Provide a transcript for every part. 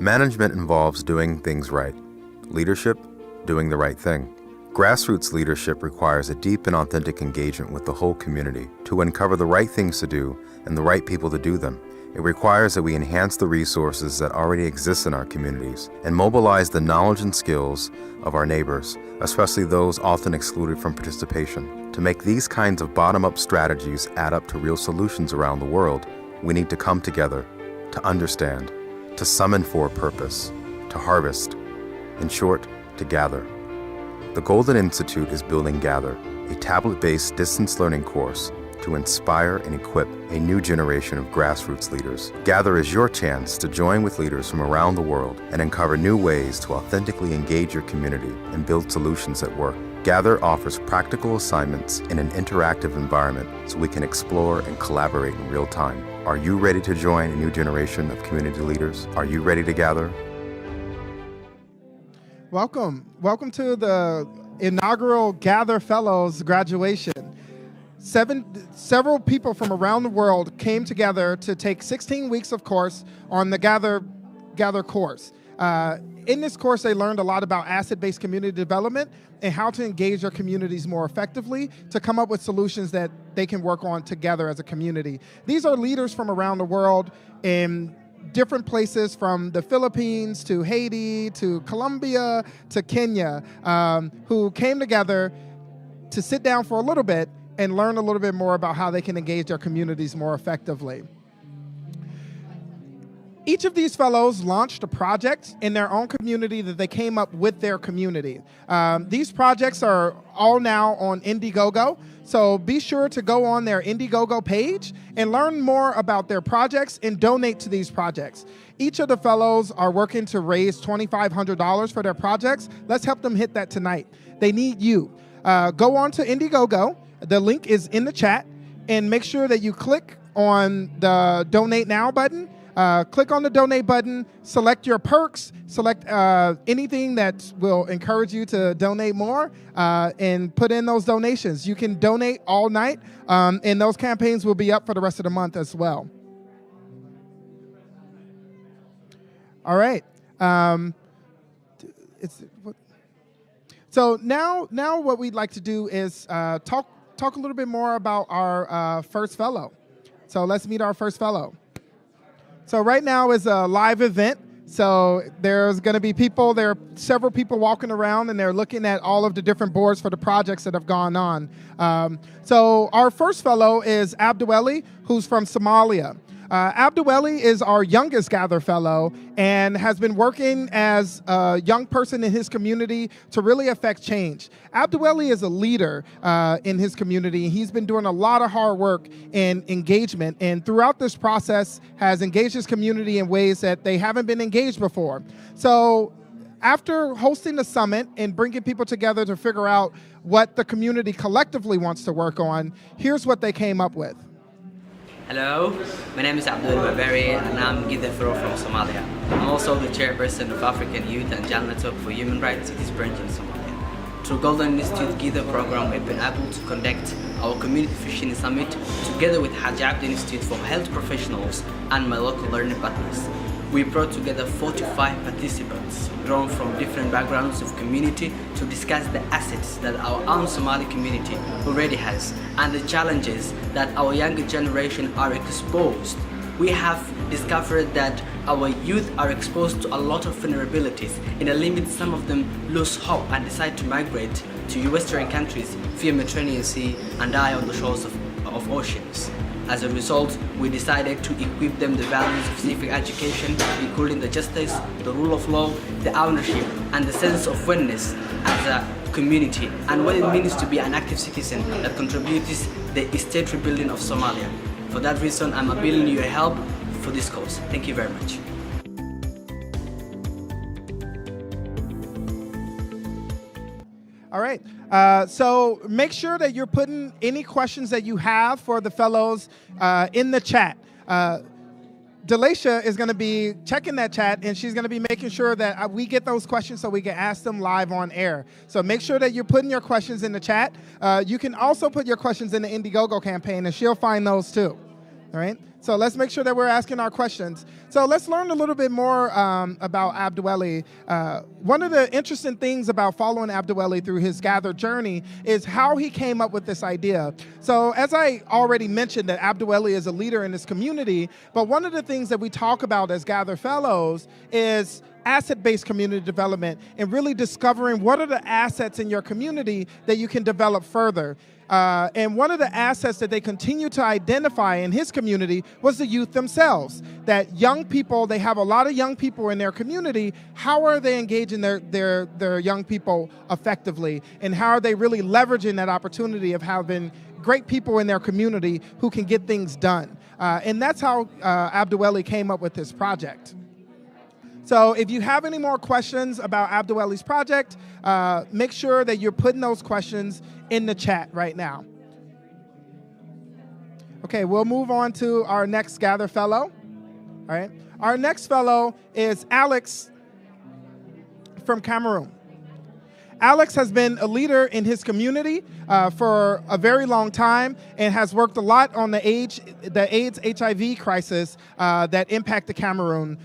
Management involves doing things right. Leadership, doing the right thing. Grassroots leadership requires a deep and authentic engagement with the whole community to uncover the right things to do and the right people to do them. It requires that we enhance the resources that already exist in our communities and mobilize the knowledge and skills of our neighbors, especially those often excluded from participation. To make these kinds of bottom-up strategies add up to real solutions around the world, we need to come together, to understand, to summon for a purpose, to harvest, in short, to gather. The Golden Institute is building Gather, a tablet-based distance learning course to inspire and equip a new generation of grassroots leaders. Gather is your chance to join with leaders from around the world and uncover new ways to authentically engage your community and build solutions at work. Gather offers practical assignments in an interactive environment so we can explore and collaborate in real time. Are you ready to join a new generation of community leaders? Are you ready to gather? Welcome to the inaugural Gather Fellows graduation. Several people from around the world came together to take 16 weeks of course on the Gather course. In this course, they learned a lot about asset-based community development and how to engage their communities more effectively to come up with solutions that they can work on together as a community. These are leaders from around the world in different places, from the Philippines to Haiti to Colombia to Kenya, who came together to sit down for a little bit and learn a little bit more about how they can engage their communities more effectively. Each of these fellows launched a project in their own community that they came up with their community. These projects are all now on Indiegogo, so be sure to go on their Indiegogo page and learn more about their projects and donate to these projects. Each of the fellows are working to raise $2,500 for their projects. Let's help them hit that tonight. They need you. Go on to Indiegogo. The link is in the chat, and make sure that you click on the Donate Now button. Click on the donate button, select your perks, select anything that will encourage you to donate more, and put in those donations. You can donate all night, and those campaigns will be up for the rest of the month as well. All right. So now what we'd like to do is talk a little bit more about our first fellow. So let's meet our first fellow. So right now is a live event. So there's going to be people, there are several people walking around, and they're looking at all of the different boards for the projects that have gone on. So our first fellow is Abdueli, who's from Somalia. Abdueli is our youngest Gather Fellow and has been working as a young person in his community to really affect change. Abdueli is a leader in his community. He's been doing a lot of hard work and engagement, and throughout this process has engaged his community in ways that they haven't been engaged before. So after hosting the summit and bringing people together to figure out what the community collectively wants to work on, here's what they came up with. Hello, my name is Abdul Baberi and I'm Gida Fro from Somalia. I'm also the chairperson of African Youth and Young Network for Human Rights Cities branch in Somalia. Through Golden Institute Gida program, we've been able to conduct our community fishing summit together with Hajj Abdi Institute for Health Professionals and my local learning partners. We brought together 45 participants drawn from different backgrounds of community to discuss the assets that our own Somali community already has and the challenges that our younger generation are exposed. We have discovered that our youth are exposed to a lot of vulnerabilities. In a limit, some of them lose hope and decide to migrate to Western countries via Mediterranean Sea and die on the shores of oceans. As a result, we decided to equip them the values of civic education, including the justice, the rule of law, the ownership, and the sense of oneness as a community, and what it means to be an active citizen that contributes to the state rebuilding of Somalia. For that reason, I'm appealing to your help for this cause. Thank you very much. All right, so make sure that you're putting any questions that you have for the fellows in the chat. Delasha is going to be checking that chat, and she's going to be making sure that we get those questions so we can ask them live on air. So make sure that you're putting your questions in the chat. You can also put your questions in the Indiegogo campaign, and she'll find those too. All right. So let's make sure that we're asking our questions. So let's learn a little bit more about Abdueli. One of the interesting things about following Abdueli through his Gather journey is how he came up with this idea. So as I already mentioned, that Abdueli is a leader in this community, but one of the things that we talk about as Gather Fellows is asset-based community development and really discovering what are the assets in your community that you can develop further. And one of the assets that they continue to identify in his community was the youth themselves. That young people, they have a lot of young people in their community. How are they engaging their young people effectively? And how are they really leveraging that opportunity of having great people in their community who can get things done? And that's how Abdueli came up with this project. So if you have any more questions about Abdueli's project, make sure that you're putting those questions in the chat right now. Okay, we'll move on to our next Gather Fellow. All right, our next fellow is Alex from Cameroon. Alex has been a leader in his community for a very long time and has worked a lot on the AIDS HIV crisis that impacted Cameroon.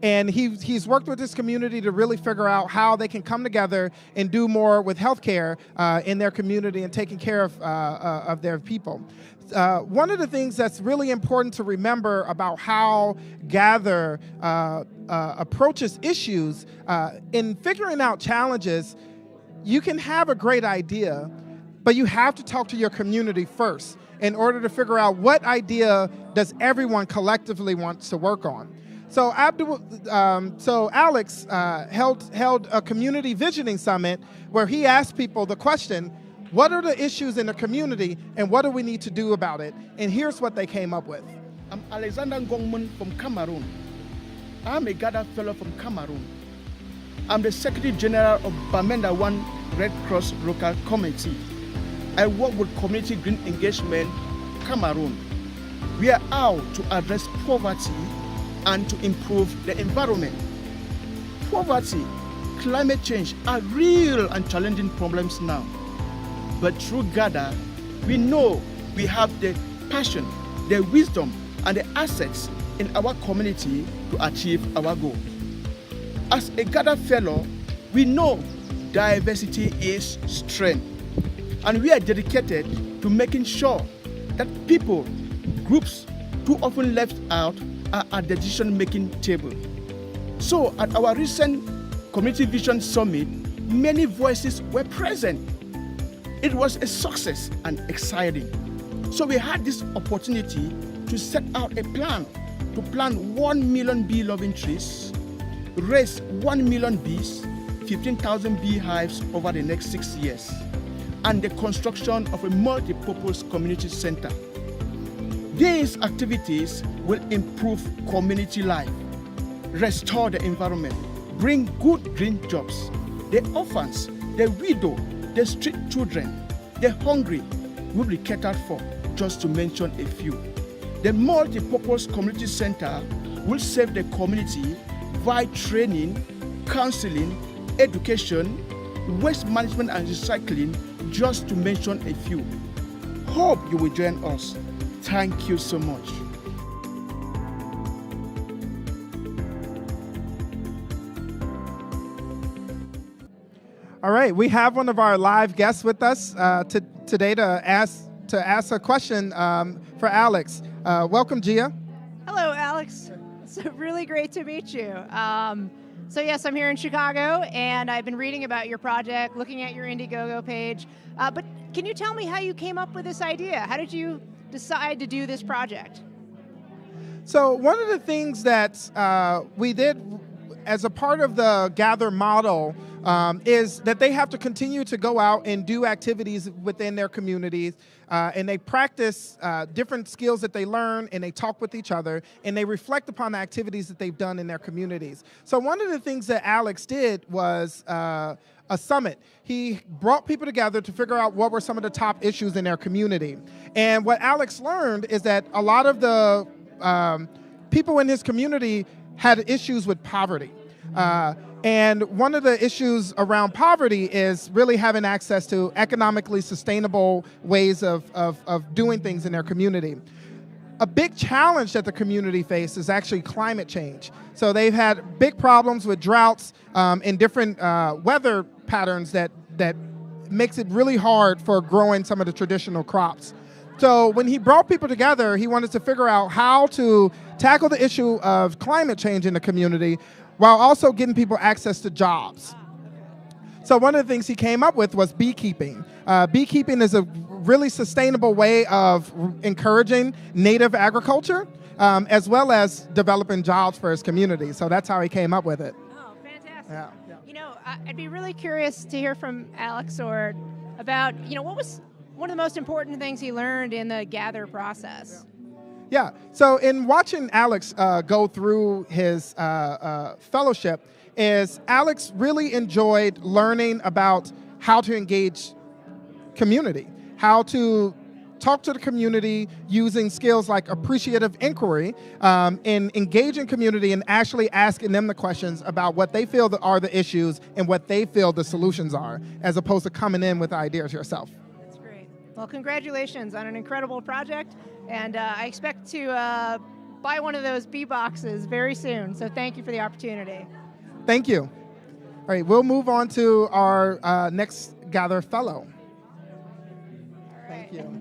And he's worked with this community to really figure out how they can come together and do more with healthcare in their community and taking care of their people. One of the things that's really important to remember about how Gather approaches issues in figuring out challenges, you can have a great idea, but you have to talk to your community first in order to figure out what idea does everyone collectively want to work on. So Alex held a community visioning summit where he asked people the question, what are the issues in the community and what do we need to do about it? And here's what they came up with. I'm Alexander Ngongmun from Cameroon. I'm a Gather Fellow from Cameroon. I'm the Secretary General of Bamenda 1 Red Cross Local Committee. I work with Community Green Engagement, Cameroon. We are out to address poverty and to improve the environment. Poverty, climate change are real and challenging problems now. But through Gather, we know we have the passion, the wisdom, and the assets in our community to achieve our goal. As a Gather Fellow, we know diversity is strength, and we are dedicated to making sure that people, groups too often left out are at the decision-making table. So at our recent Community Vision Summit, many voices were present. It was a success and exciting. So we had this opportunity to set out a plan to plant 1 million bee-loving trees, raise 1 million bees, 15,000 beehives over the next 6 years, and the construction of a multi-purpose community center. These activities will improve community life, restore the environment, bring good green jobs. The orphans, the widow, the street children, the hungry will be catered for, just to mention a few. The multi-purpose community center will serve the community via training, counseling, education, waste management and recycling, just to mention a few. Hope you will join us. Thank you so much. All right, we have one of our live guests with us today to ask a question for Alex. Welcome, Gia. Hello, Alex. It's really great to meet you. So yes, I'm here in Chicago, and I've been reading about your project, looking at your Indiegogo page. But can you tell me how you came up with this idea? How did you decide to do this project? So one of the things that we did as a part of the Gather model is that they have to continue to go out and do activities within their communities, and they practice different skills that they learn, and they talk with each other, and they reflect upon the activities that they've done in their communities. So one of the things that Alex did was a summit. He brought people together to figure out what were some of the top issues in their community. And what Alex learned is that a lot of the people in his community had issues with poverty. And one of the issues around poverty is really having access to economically sustainable ways of doing things in their community. a big challenge that the community faces is actually climate change. So they've had big problems with droughts and different weather patterns that makes it really hard for growing some of the traditional crops. So when he brought people together, he wanted to figure out how to tackle the issue of climate change in the community while also getting people access to jobs. So one of the things he came up with was beekeeping. Beekeeping is a really sustainable way of encouraging native agriculture, as well as developing jobs for his community. So that's how he came up with it. Oh, fantastic. Yeah. You know, I'd be really curious to hear from Alex or about, what was one of the most important things he learned in the gather process? Yeah, so in watching Alex go through his fellowship, Alex really enjoyed learning about how to engage community, how to talk to the community using skills like appreciative inquiry, and engaging community and actually asking them the questions about what they feel that are the issues and what they feel the solutions are, as opposed to coming in with ideas yourself. That's great. Well, congratulations on an incredible project, and I expect to buy one of those bee boxes very soon, so thank you for the opportunity. Thank you. All right, we'll move on to our next Gather Fellow. Thank you.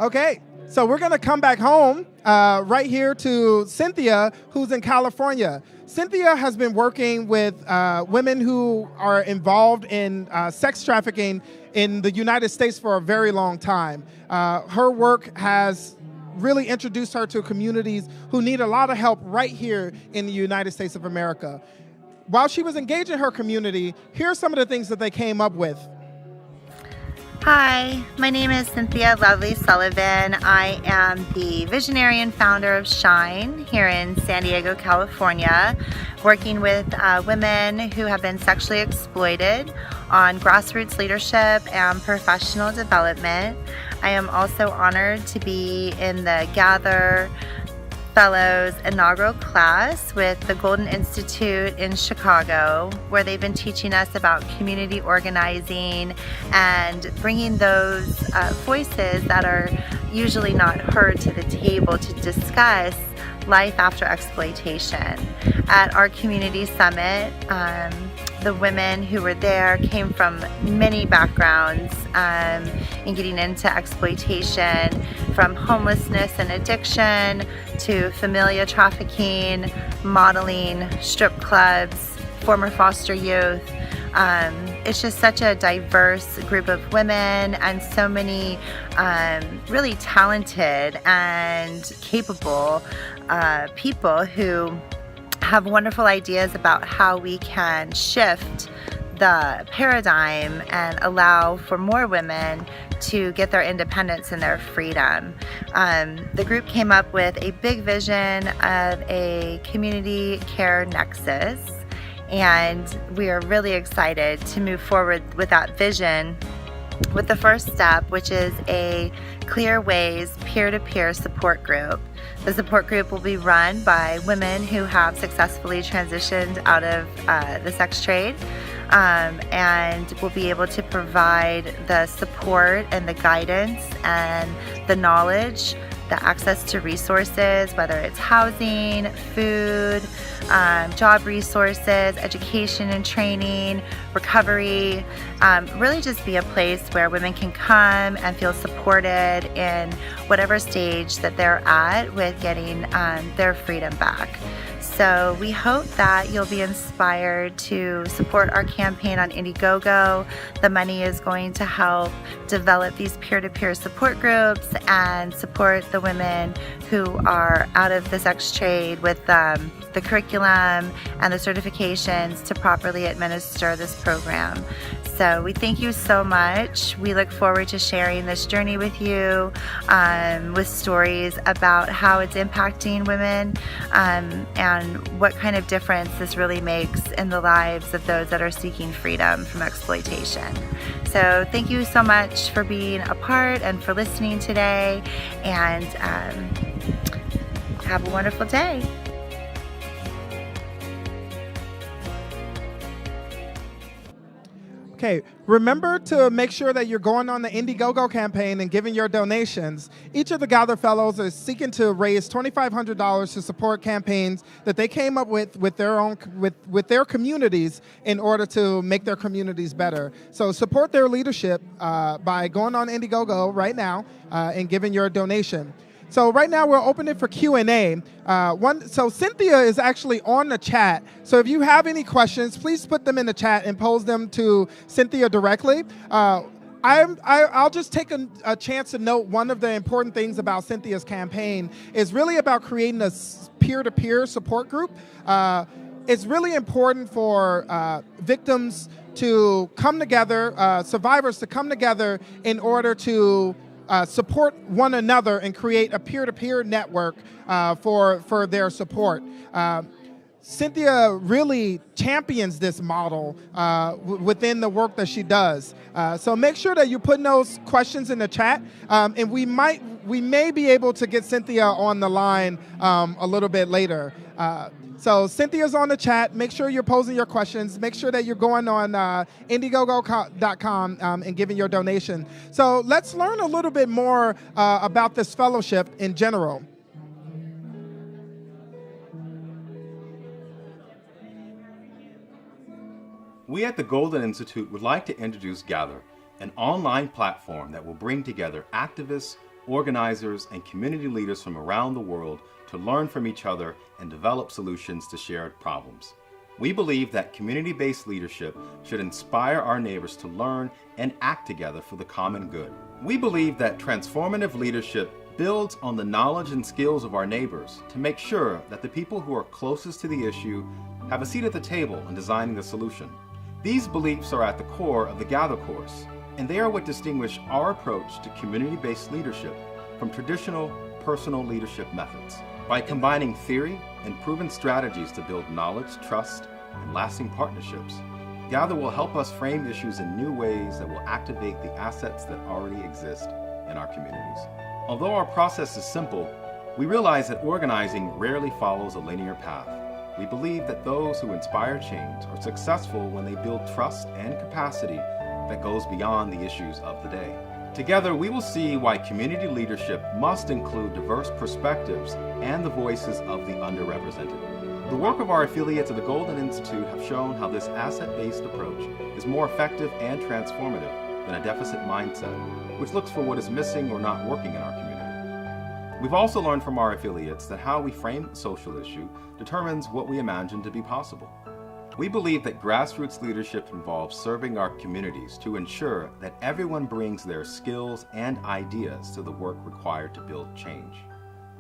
Okay, so we're going to come back home right here to Cynthia, who's in California. Cynthia has been working with women who are involved in sex trafficking in the United States for a very long time. Her work has really introduced her to communities who need a lot of help right here in the United States of America. While she was engaging her community, here are some of the things that they came up with. Hi, my name is Cynthia Lovely Sullivan. I am the visionary and founder of Shine here in San Diego, California, working with women who have been sexually exploited on grassroots leadership and professional development. I am also honored to be in the Gather Fellows inaugural class with the Golden Institute in Chicago, where they've been teaching us about community organizing and bringing those voices that are usually not heard to the table to discuss life after exploitation. At our community summit, the women who were there came from many backgrounds in getting into exploitation, from homelessness and addiction to familial trafficking, modeling, strip clubs, former foster youth. It's just such a diverse group of women and so many really talented and capable people who have wonderful ideas about how we can shift the paradigm and allow for more women to get their independence and their freedom. The group came up with a big vision of a community care nexus, and we are really excited to move forward with that vision with the first step, which is a Clear Ways peer-to-peer support group. The support group will be run by women who have successfully transitioned out of the sex trade, and will be able to provide the support and the guidance and the knowledge, the access to resources, whether it's housing, food, job resources, education and training, recovery, really just be a place where women can come and feel supported in whatever stage that they're at with getting their freedom back. So we hope that you'll be inspired to support our campaign on Indiegogo. The money is going to help develop these peer-to-peer support groups and support the women who are out of the sex trade with the curriculum and the certifications to properly administer this program. So we thank you so much. We look forward to sharing this journey with you, with stories about how it's impacting women, and what kind of difference this really makes in the lives of those that are seeking freedom from exploitation. So thank you so much for being a part and for listening today, and have a wonderful day. Okay, remember to make sure that you're going on the Indiegogo campaign and giving your donations. Each of the Gather Fellows is seeking to raise $2,500 to support campaigns that they came up with their communities in order to make their communities better. So support their leadership by going on Indiegogo right now and giving your donation. So right now we're opening for Q&A. So Cynthia is actually on the chat. So if you have any questions, please put them in the chat and pose them to Cynthia directly. I'll just take a chance to note one of the important things about Cynthia's campaign is really about creating a peer-to-peer support group. It's really important for victims to come together, survivors to come together in order to support one another and create a peer-to-peer network for their support. Cynthia really champions this model within the work that she does. So make sure that you're putting those questions in the chat, and we may be able to get Cynthia on the line a little bit later. So Cynthia's on the chat. Make sure you're posing your questions. Make sure that you're going on Indiegogo.com and giving your donation. So let's learn a little bit more about this fellowship in general. We at the Golden Institute would like to introduce Gather, an online platform that will bring together activists, organizers, and community leaders from around the world to learn from each other and develop solutions to shared problems. We believe that community-based leadership should inspire our neighbors to learn and act together for the common good. We believe that transformative leadership builds on the knowledge and skills of our neighbors to make sure that the people who are closest to the issue have a seat at the table in designing the solution. These beliefs are at the core of the Gather course, and they are what distinguish our approach to community-based leadership from traditional personal leadership methods. By combining theory and proven strategies to build knowledge, trust, and lasting partnerships, Gather will help us frame issues in new ways that will activate the assets that already exist in our communities. Although our process is simple, we realize that organizing rarely follows a linear path. We believe that those who inspire change are successful when they build trust and capacity that goes beyond the issues of the day. Together, we will see why community leadership must include diverse perspectives and the voices of the underrepresented. The work of our affiliates at the Golden Institute have shown how this asset-based approach is more effective and transformative than a deficit mindset, which looks for what is missing or not working in our community. We've also learned from our affiliates that how we frame a social issue determines what we imagine to be possible. We believe that grassroots leadership involves serving our communities to ensure that everyone brings their skills and ideas to the work required to build change.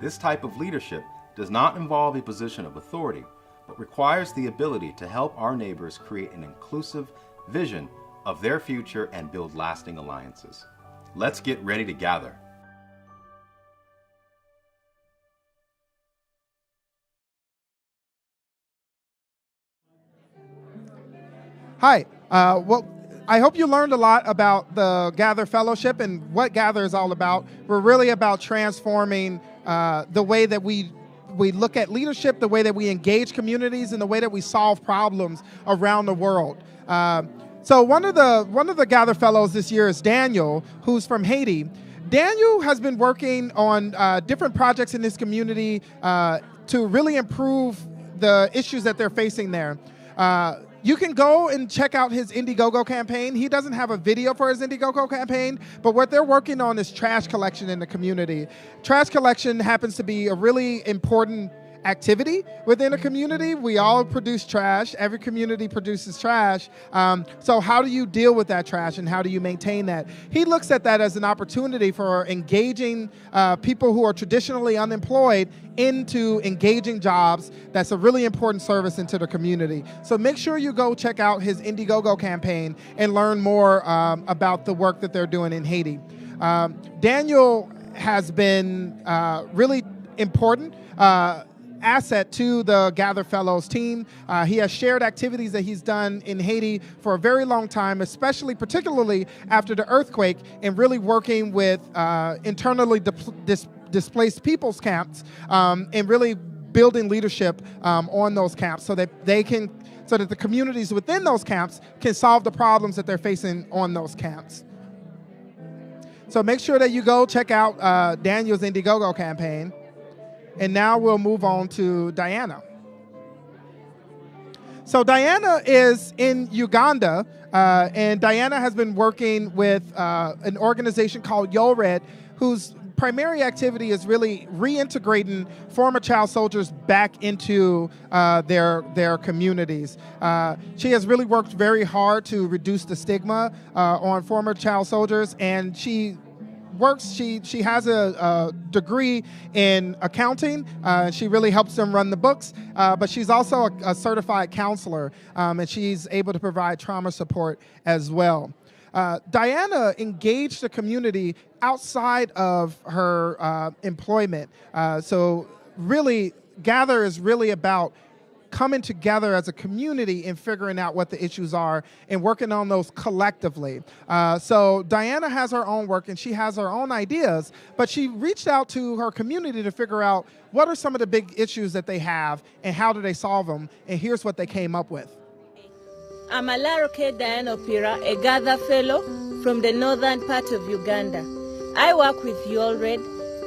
This type of leadership does not involve a position of authority, but requires the ability to help our neighbors create an inclusive vision of their future and build lasting alliances. Let's get ready to gather. Hi. Well, I hope you learned a lot about the Gather Fellowship and what Gather is all about. We're really about transforming the way that we look at leadership, the way that we engage communities, and the way that we solve problems around the world. So one of the Gather Fellows this year is Daniel, who's from Haiti. Daniel has been working on different projects in this community to really improve the issues that they're facing there. You can go and check out his Indiegogo campaign. He doesn't have a video for his Indiegogo campaign, but what they're working on is trash collection in the community. Trash collection happens to be a really important activity within a community. We all produce trash. Every community produces trash. So how do you deal with that trash and how do you maintain that? He looks at that as an opportunity for engaging people who are traditionally unemployed into engaging jobs. That's a really important service into the community. So make sure you go check out his Indiegogo campaign and learn more about the work that they're doing in Haiti. Daniel has been really important asset to the Gather Fellows team. He has shared activities that he's done in Haiti for a very long time, particularly after the earthquake, and really working with internally displaced people's camps and really building leadership on those camps so that so that the communities within those camps can solve the problems that they're facing on those camps. So make sure that you go check out Daniel's Indiegogo campaign. And now we'll move on to Diana. So Diana is in Uganda, and Diana has been working with an organization called YOLRED, whose primary activity is really reintegrating former child soldiers back into their communities. She has really worked very hard to reduce the stigma on former child soldiers, and she has a degree in accounting. She really helps them run the books, but she's also a certified counselor, and she's able to provide trauma support as well. Diana engaged the community outside of her employment. So really, Gather is really about coming together as a community and figuring out what the issues are and working on those collectively. So Diana has her own work and she has her own ideas, but she reached out to her community to figure out what are some of the big issues that they have and how do they solve them, and here's what they came up with. I'm Alaroke Diana Opira, a Gather Fellow from the northern part of Uganda. I work with YOLRED.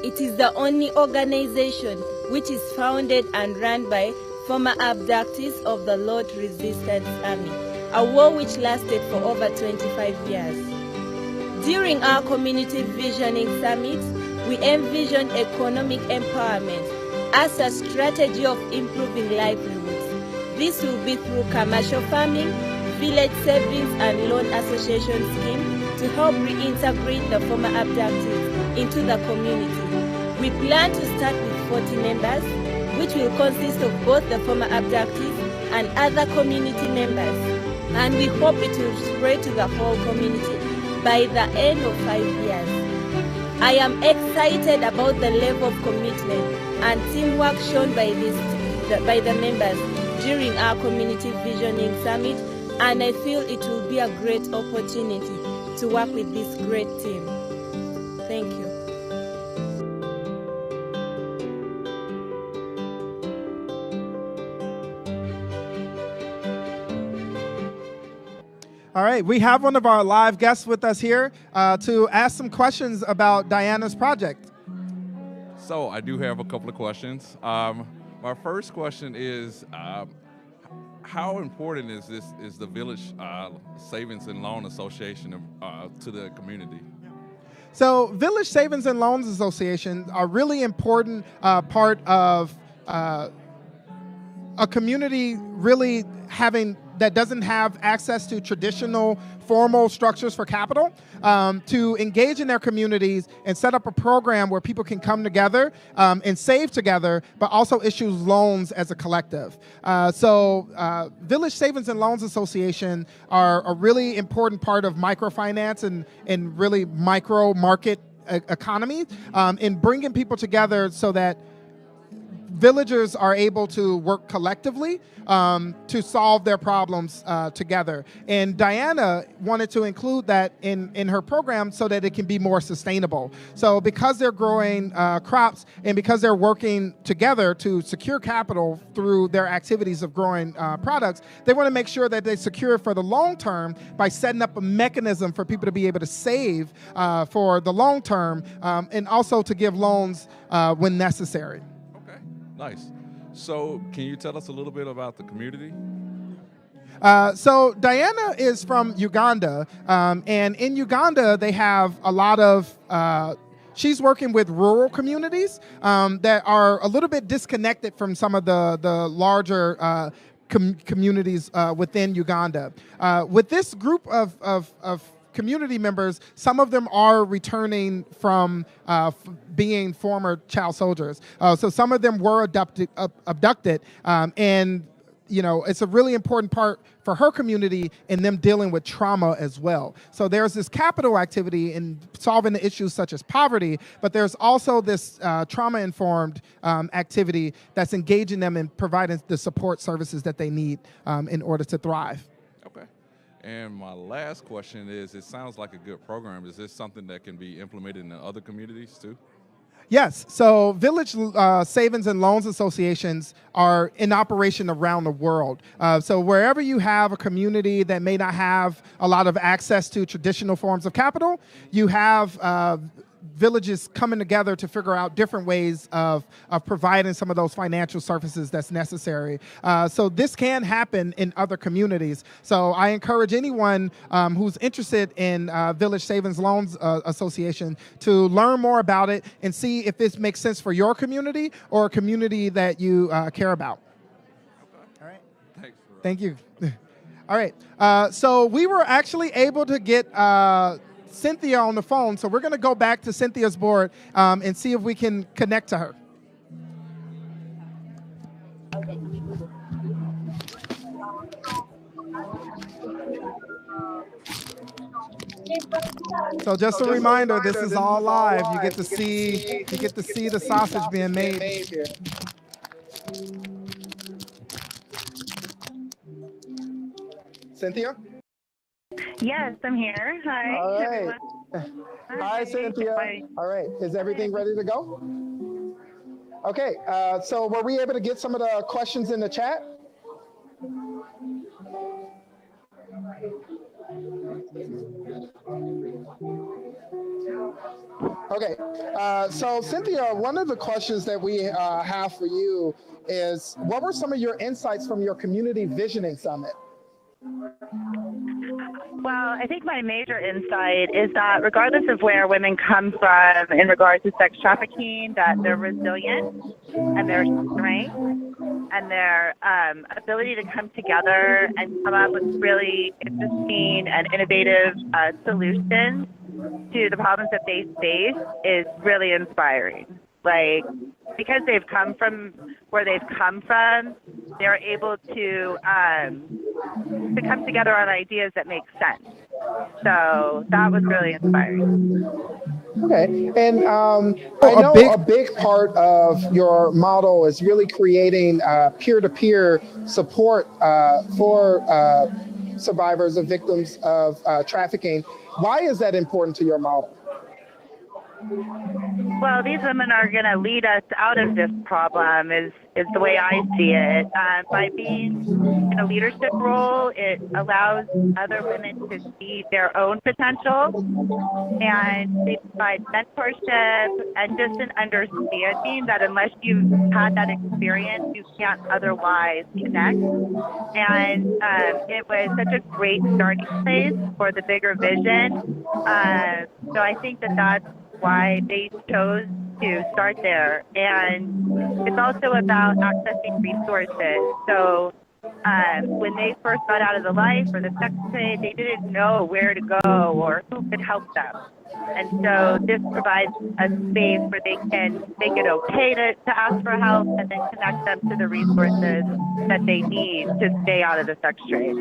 It is the only organization which is founded and run by former abductees of the Lord Resistance Army, a war which lasted for over 25 years. During our community visioning summit, we envisioned economic empowerment as a strategy of improving livelihoods. This will be through commercial farming, village savings and loan association scheme to help reintegrate the former abductees into the community. We plan to start with 40 members, which will consist of both the former abductees and other community members. And we hope it will spread to the whole community by the end of 5 years. I am excited about the level of commitment and teamwork shown by the members during our community visioning summit, and I feel it will be a great opportunity to work with this great team. Thank you. All right, we have one of our live guests with us here to ask some questions about Diana's project. So I do have a couple of questions. My first question is, how important is the Village Savings and Loan Association to the community? So Village Savings and Loans Association are really important part of a community really that doesn't have access to traditional formal structures for capital, to engage in their communities and set up a program where people can come together and save together, but also issue loans as a collective. So Village Savings and Loans Association are a really important part of microfinance and really micro market economy in bringing people together so that villagers are able to work collectively to solve their problems together. And Diana wanted to include that in her program so that it can be more sustainable. So because they're growing crops and because they're working together to secure capital through their activities of growing products, they want to make sure that they secure it for the long term by setting up a mechanism for people to be able to save for the long term and also to give loans when necessary. Nice. So can you tell us a little bit about the community? So Diana is from Uganda, and in Uganda they have a lot of, she's working with rural communities that are a little bit disconnected from some of the larger communities within Uganda. With this group of community members, some of them are returning from being former child soldiers. So some of them were abducted, and it's a really important part for her community in them dealing with trauma as well. So there's this capital activity in solving the issues such as poverty, but there's also this trauma-informed activity that's engaging them in providing the support services that they need in order to thrive. Okay. And my last question is, it sounds like a good program. Is this something that can be implemented in other communities too? Yes. So village savings and loans associations are in operation around the world. So wherever you have a community that may not have a lot of access to traditional forms of capital, you have villages coming together to figure out different ways of providing some of those financial services that's necessary. So this can happen in other communities. So I encourage anyone who's interested in Village Savings Loans Association to learn more about it and see if this makes sense for your community or a community that you care about. All right. Thanks. Thank you. All right. So we were actually able to get Cynthia on the phone, so we're going to go back to Cynthia's board and see if we can connect to her. So just a reminder, this is all live. You get to see the sausage being made here. Cynthia? Yes, I'm here. Hi. All right. Everyone. Hi, Cynthia. Hi. All right. Is everything ready to go? Okay. So were we able to get some of the questions in the chat? Okay. So Cynthia, one of the questions that we have for you is, what were some of your insights from your community visioning summit? Well, I think my major insight is that regardless of where women come from in regards to sex trafficking, that they're resilient and their strength and their ability to come together and come up with really interesting and innovative solutions to the problems that they face is really inspiring. Like, because they've come from where they've come from, they're able to come together on ideas that make sense. So that was really inspiring. Okay, and I know a big part of your model is really creating peer-to-peer support for survivors of victims of trafficking. Why is that important to your model? Well, these women are going to lead us out of this problem is the way I see it. By being in a leadership role, it allows other women to see their own potential, and they provide mentorship and just an understanding that unless you've had that experience, you can't otherwise connect. And it was such a great starting place for the bigger vision. So I think that that's why they chose to start there. And it's also about accessing resources. So when they first got out of the life or the sex trade, they didn't know where to go or who could help them. And so this provides a space where they can make it okay to ask for help and then connect them to the resources that they need to stay out of the sex trade.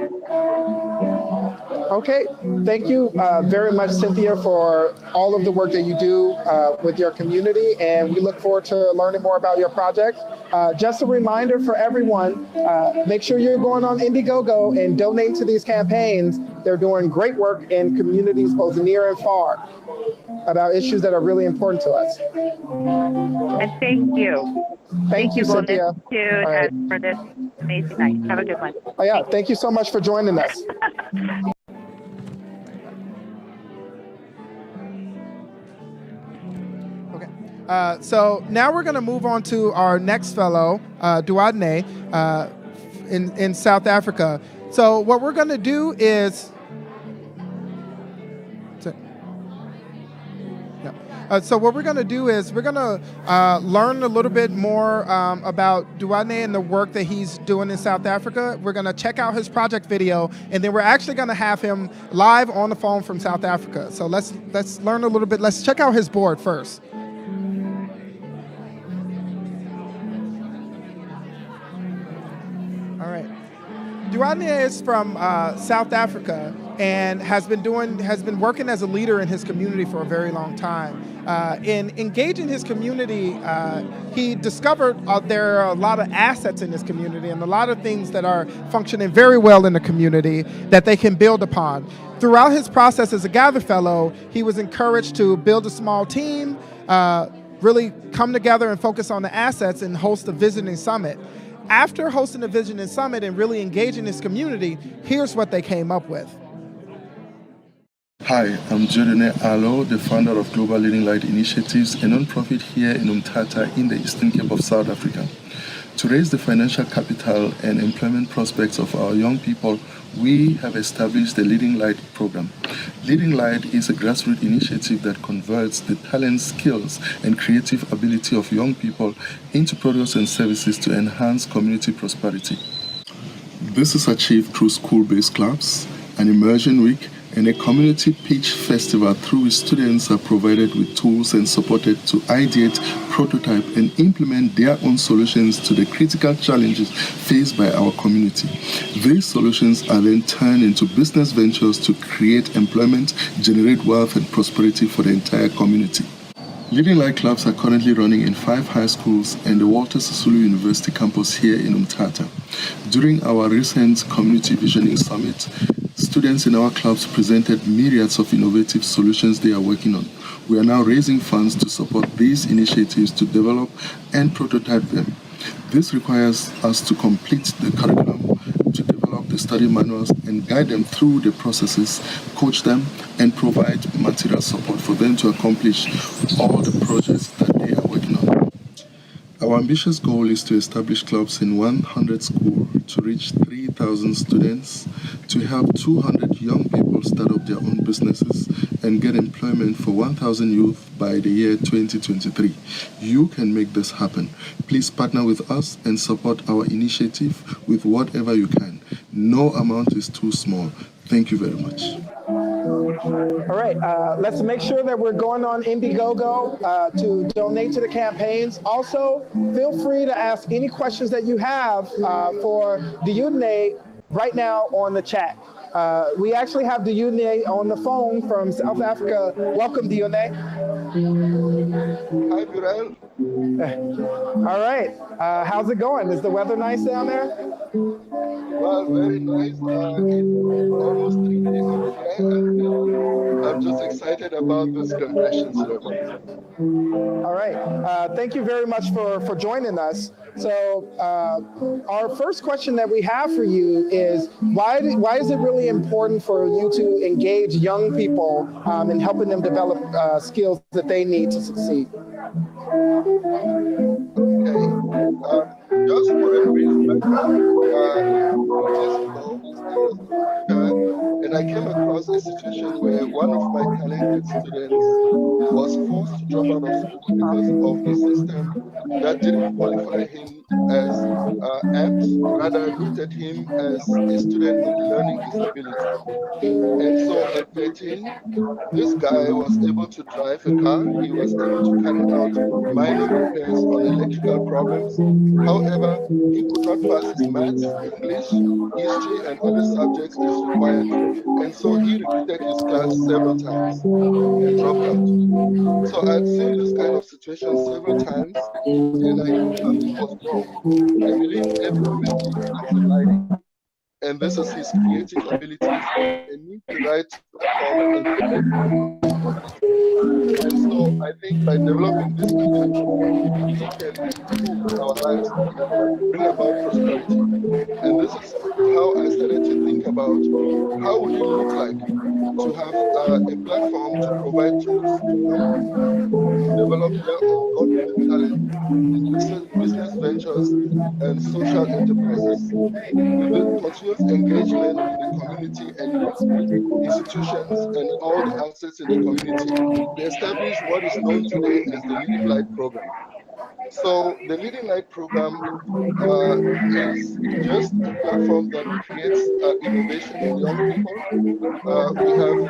Okay, thank you very much, Cynthia, for all of the work that you do with your community, and we look forward to learning more about your project. Just a reminder for everyone, make sure you're going on Indiegogo and donate to these campaigns. They're doing great work in communities both near and far about issues that are really important to us. And thank you. Thank you, Cynthia. Right. For this amazing night. Have a good one. Oh, yeah, thank you so much for joining us. Okay. So now we're going to move on to our next fellow, Duadne, in South Africa. So what we're going to do is... So what we're going to do is we're going to learn a little bit more about Duadne and the work that he's doing in South Africa. We're going to check out his project video, and then we're actually going to have him live on the phone from South Africa. So let's learn a little bit. Let's check out his board first. All right. Duadne is from South Africa and has been working as a leader in his community for a very long time. In engaging his community, he discovered there are a lot of assets in this community and a lot of things that are functioning very well in the community that they can build upon. Throughout his process as a Gather Fellow, he was encouraged to build a small team, really come together and focus on the assets and host a Visioning Summit. After hosting the Visioning Summit and really engaging this community, here's what they came up with. Hi, I'm Jodene Alo, the founder of Global Leading Light Initiatives, a non-profit here in Umtata in the Eastern Cape of South Africa. To raise the financial capital and employment prospects of our young people, we have established the Leading Light program. Leading Light is a grassroots initiative that converts the talent, skills, and creative ability of young people into products and services to enhance community prosperity. This is achieved through school-based clubs, an immersion week, and a community pitch festival through which students are provided with tools and supported to ideate, prototype, and implement their own solutions to the critical challenges faced by our community. These solutions are then turned into business ventures to create employment, generate wealth, and prosperity for the entire community. Leading Light Clubs are currently running in 5 high schools and the Walter Sisulu University campus here in Umtata. During our recent Community Visioning Summit, students in our clubs presented myriads of innovative solutions they are working on. We are now raising funds to support these initiatives to develop and prototype them. This requires us to complete the curriculum, to develop the study manuals and guide them through the processes, coach them, and provide material support for them to accomplish all the projects that they are working on. Our ambitious goal is to establish clubs in 100 schools to reach 3,000 students, to help 200 young people start up their own businesses and get employment for 1,000 youth by the year 2023. You can make this happen. Please partner with us and support our initiative with whatever you can. No amount is too small. Thank you very much. All right, let's make sure that we're going on Indiegogo to donate to the campaigns. Also, feel free to ask any questions that you have for Diudne right now on the chat. We actually have Diudne on the phone from South Africa. Welcome, Diudne. Hi, Burel. All right, how's it going? Is the weather nice down there? Well, very nice. It's almost 3 days over here, and I'm just excited about this graduation ceremony. All right. Thank you very much for joining us. So our first question that we have for you is, why is it really important for you to engage young people in helping them develop skills that they need to succeed? Okay. Just for a brief background, 2 years ago, I was in Africa, and I came across a situation where one of my talented students was forced to drop out of school because of a system that didn't qualify him as apt, rather looked at him as a student with learning disability. And so at 13, this guy was able to drive a car. He was able to carry out minor repairs on electrical problems. However, he could not pass his maths, English, history, and other subjects as required. And so he repeated his class several times and dropped out. So I'd seen this kind of situation several times, and I knew something was wrong. I believe every human being has a writing, and this is his creative abilities, and need the right platform and and so I think by developing this platform, we can improve our lives and bring about prosperity. And this is how I started to think about how would it look like to have a platform to provide tools to young people to develop their own God-given talent in business ventures and social enterprises. With the continuous engagement with the community and youth, institutions, and all the assets in the community, we established what is known today as the Leading Light program. So the Leading Light program is just a platform that creates innovation in young people. We have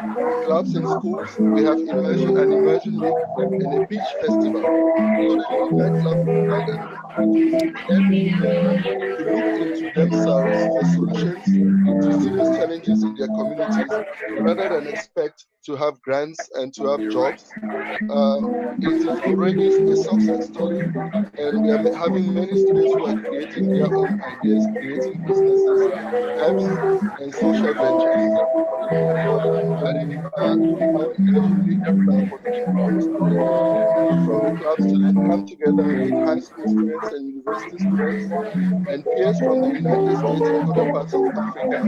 clubs in schools, we have an immersion week, and a pitch festival. So the Leading Light Club provide an opportunity for every student to look into themselves for solutions to serious challenges in their communities rather than expect to have grants and to have jobs. It is already a success story, and we are having many students who are creating their own ideas, creating businesses, apps, and social ventures. So that is how Leadership League is supporting our students. To have students come together with high school students and university students and peers from the United States and other parts of Africa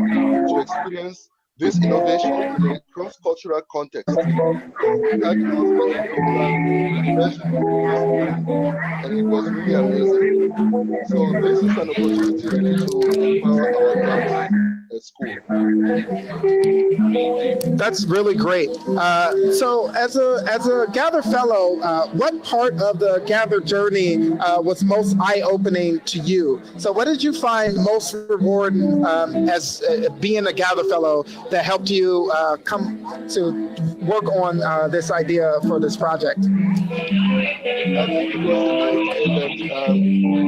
to experience this innovation in a cross-cultural context. We had our first inaugural version of this event, and it was really amazing. So this is an opportunity really to empower our girls at school. That's really great. So, as a Gather Fellow, what part of the Gather journey was most eye-opening to you? So, what did you find most rewarding as being a Gather Fellow that helped you come to work on this idea for this project? I think it was the idea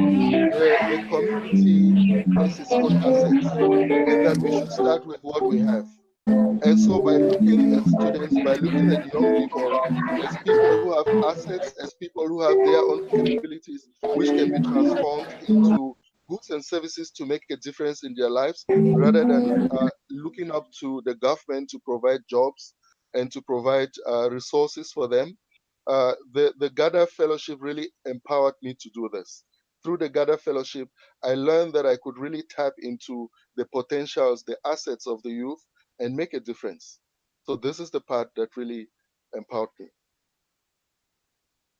that the community has its own assets, and that we should start with what we have. And so by looking at students, by looking at young people as people who have assets, as people who have their own capabilities, which can be transformed into goods and services to make a difference in their lives, rather than looking up to the government to provide jobs and to provide resources for them, the Gather Fellowship really empowered me to do this. Through the Gather Fellowship, I learned that I could really tap into the potentials, the assets of the youth, and make a difference. So this is the part that really empowered me.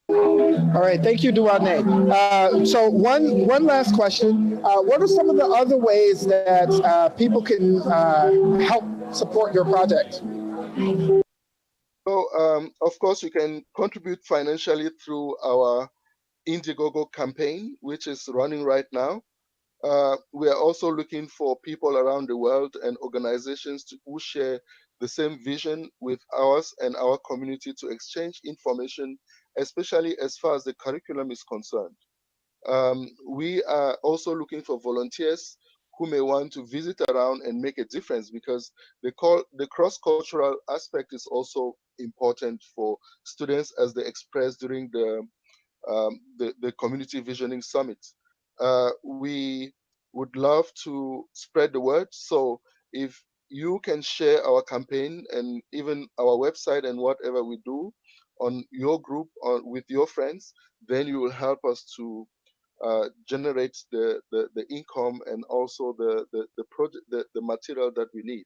All right, thank you, Duane. So one last question. What are some of the other ways that people can help support your project? So, of course, you can contribute financially through our Indiegogo campaign, which is running right now. We are also looking for people around the world and organizations who share the same vision with ours and our community to exchange information, especially as far as the curriculum is concerned. We are also looking for volunteers who may want to visit around and make a difference, because the cross-cultural aspect is also important for students as they express during the Community Visioning Summit. We would love to spread the word. So if you can share our campaign and even our website and whatever we do on your group or with your friends, then you will help us to generate the income and also the project, the material that we need.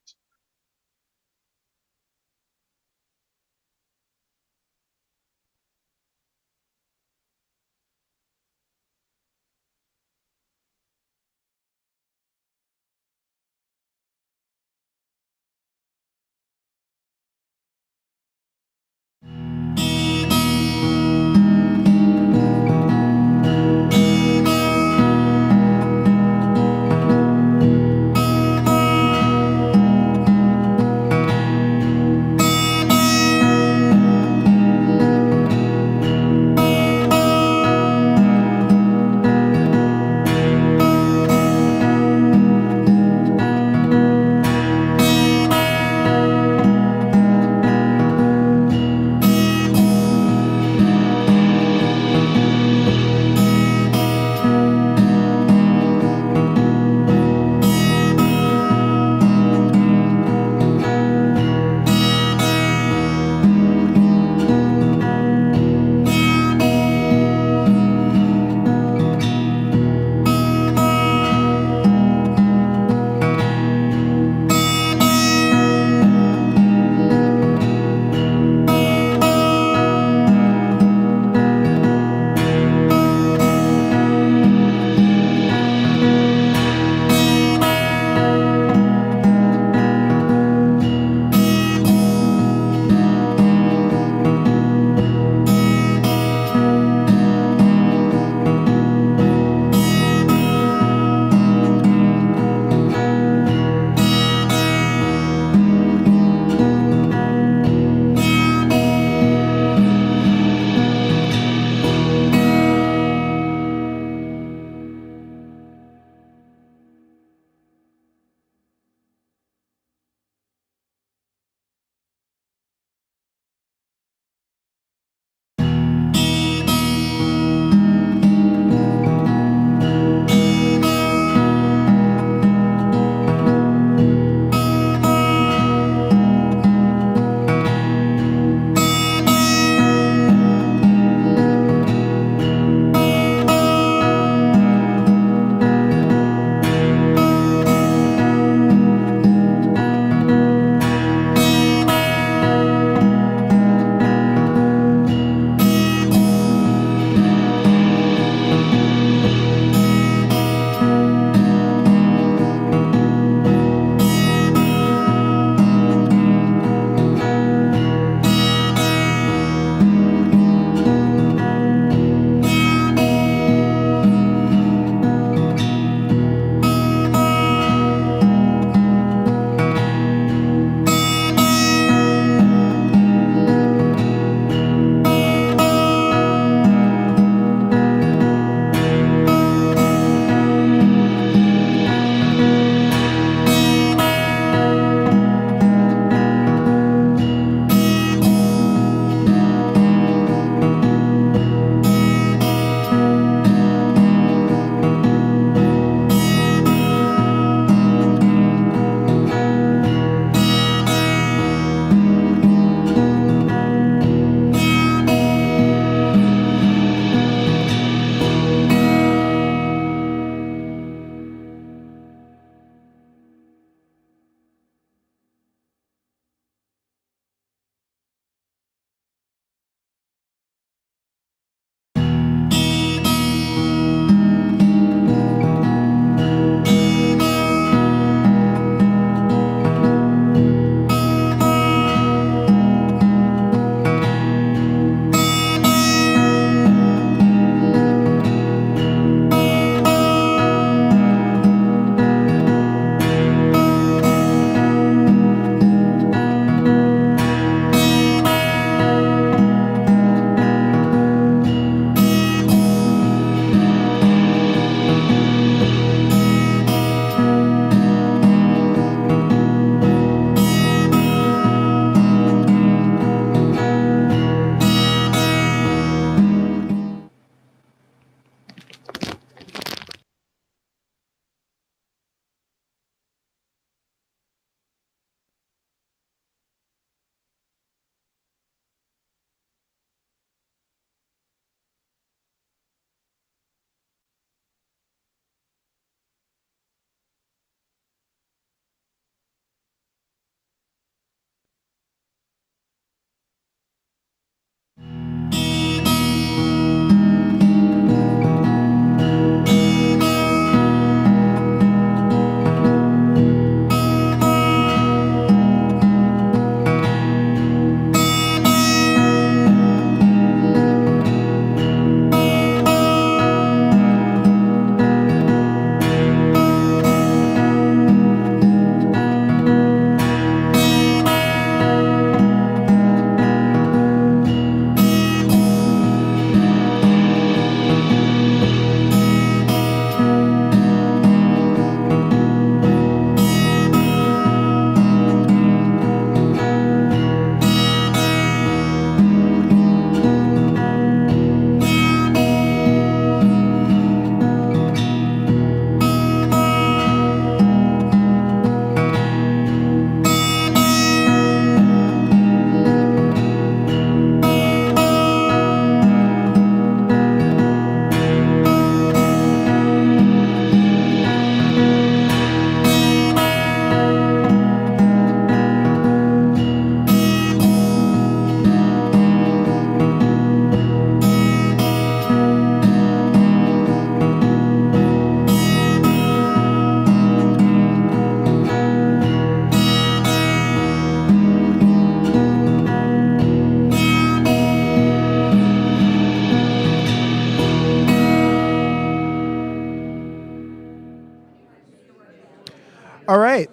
All right.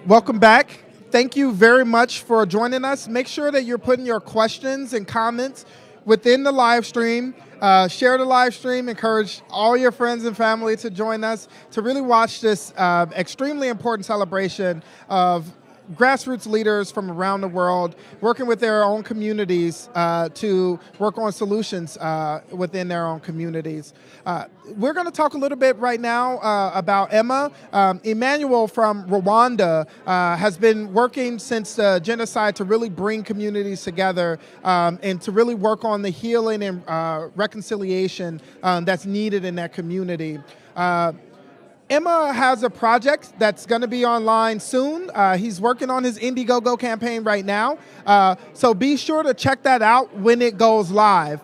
Welcome back. Thank you very much for joining us. Make sure that you're putting your questions and comments within the live stream. Share the live stream. Encourage all your friends and family to join us to really watch this extremely important celebration of grassroots leaders from around the world working with their own communities to work on solutions within their own communities. We're going to talk a little bit right now about Emma. Emmanuel from Rwanda has been working since the genocide to really bring communities together and to really work on the healing and reconciliation that's needed in that community. Emma has a project that's going to be online soon. He's working on his Indiegogo campaign right now. So be sure to check that out when it goes live.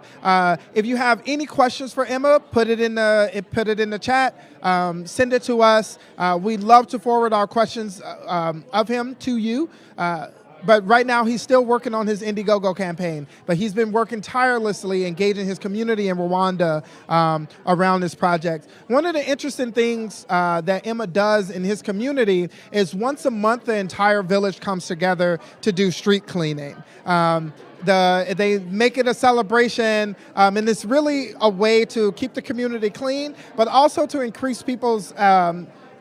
If you have any questions for Emma, put it in the chat. Send it to us. We'd love to forward our questions of him to you. But right now, he's still working on his Indiegogo campaign. But he's been working tirelessly, engaging his community in Rwanda around this project. One of the interesting things that Emma does in his community is once a month, the entire village comes together to do street cleaning. They make it a celebration, and it's really a way to keep the community clean, but also to increase people's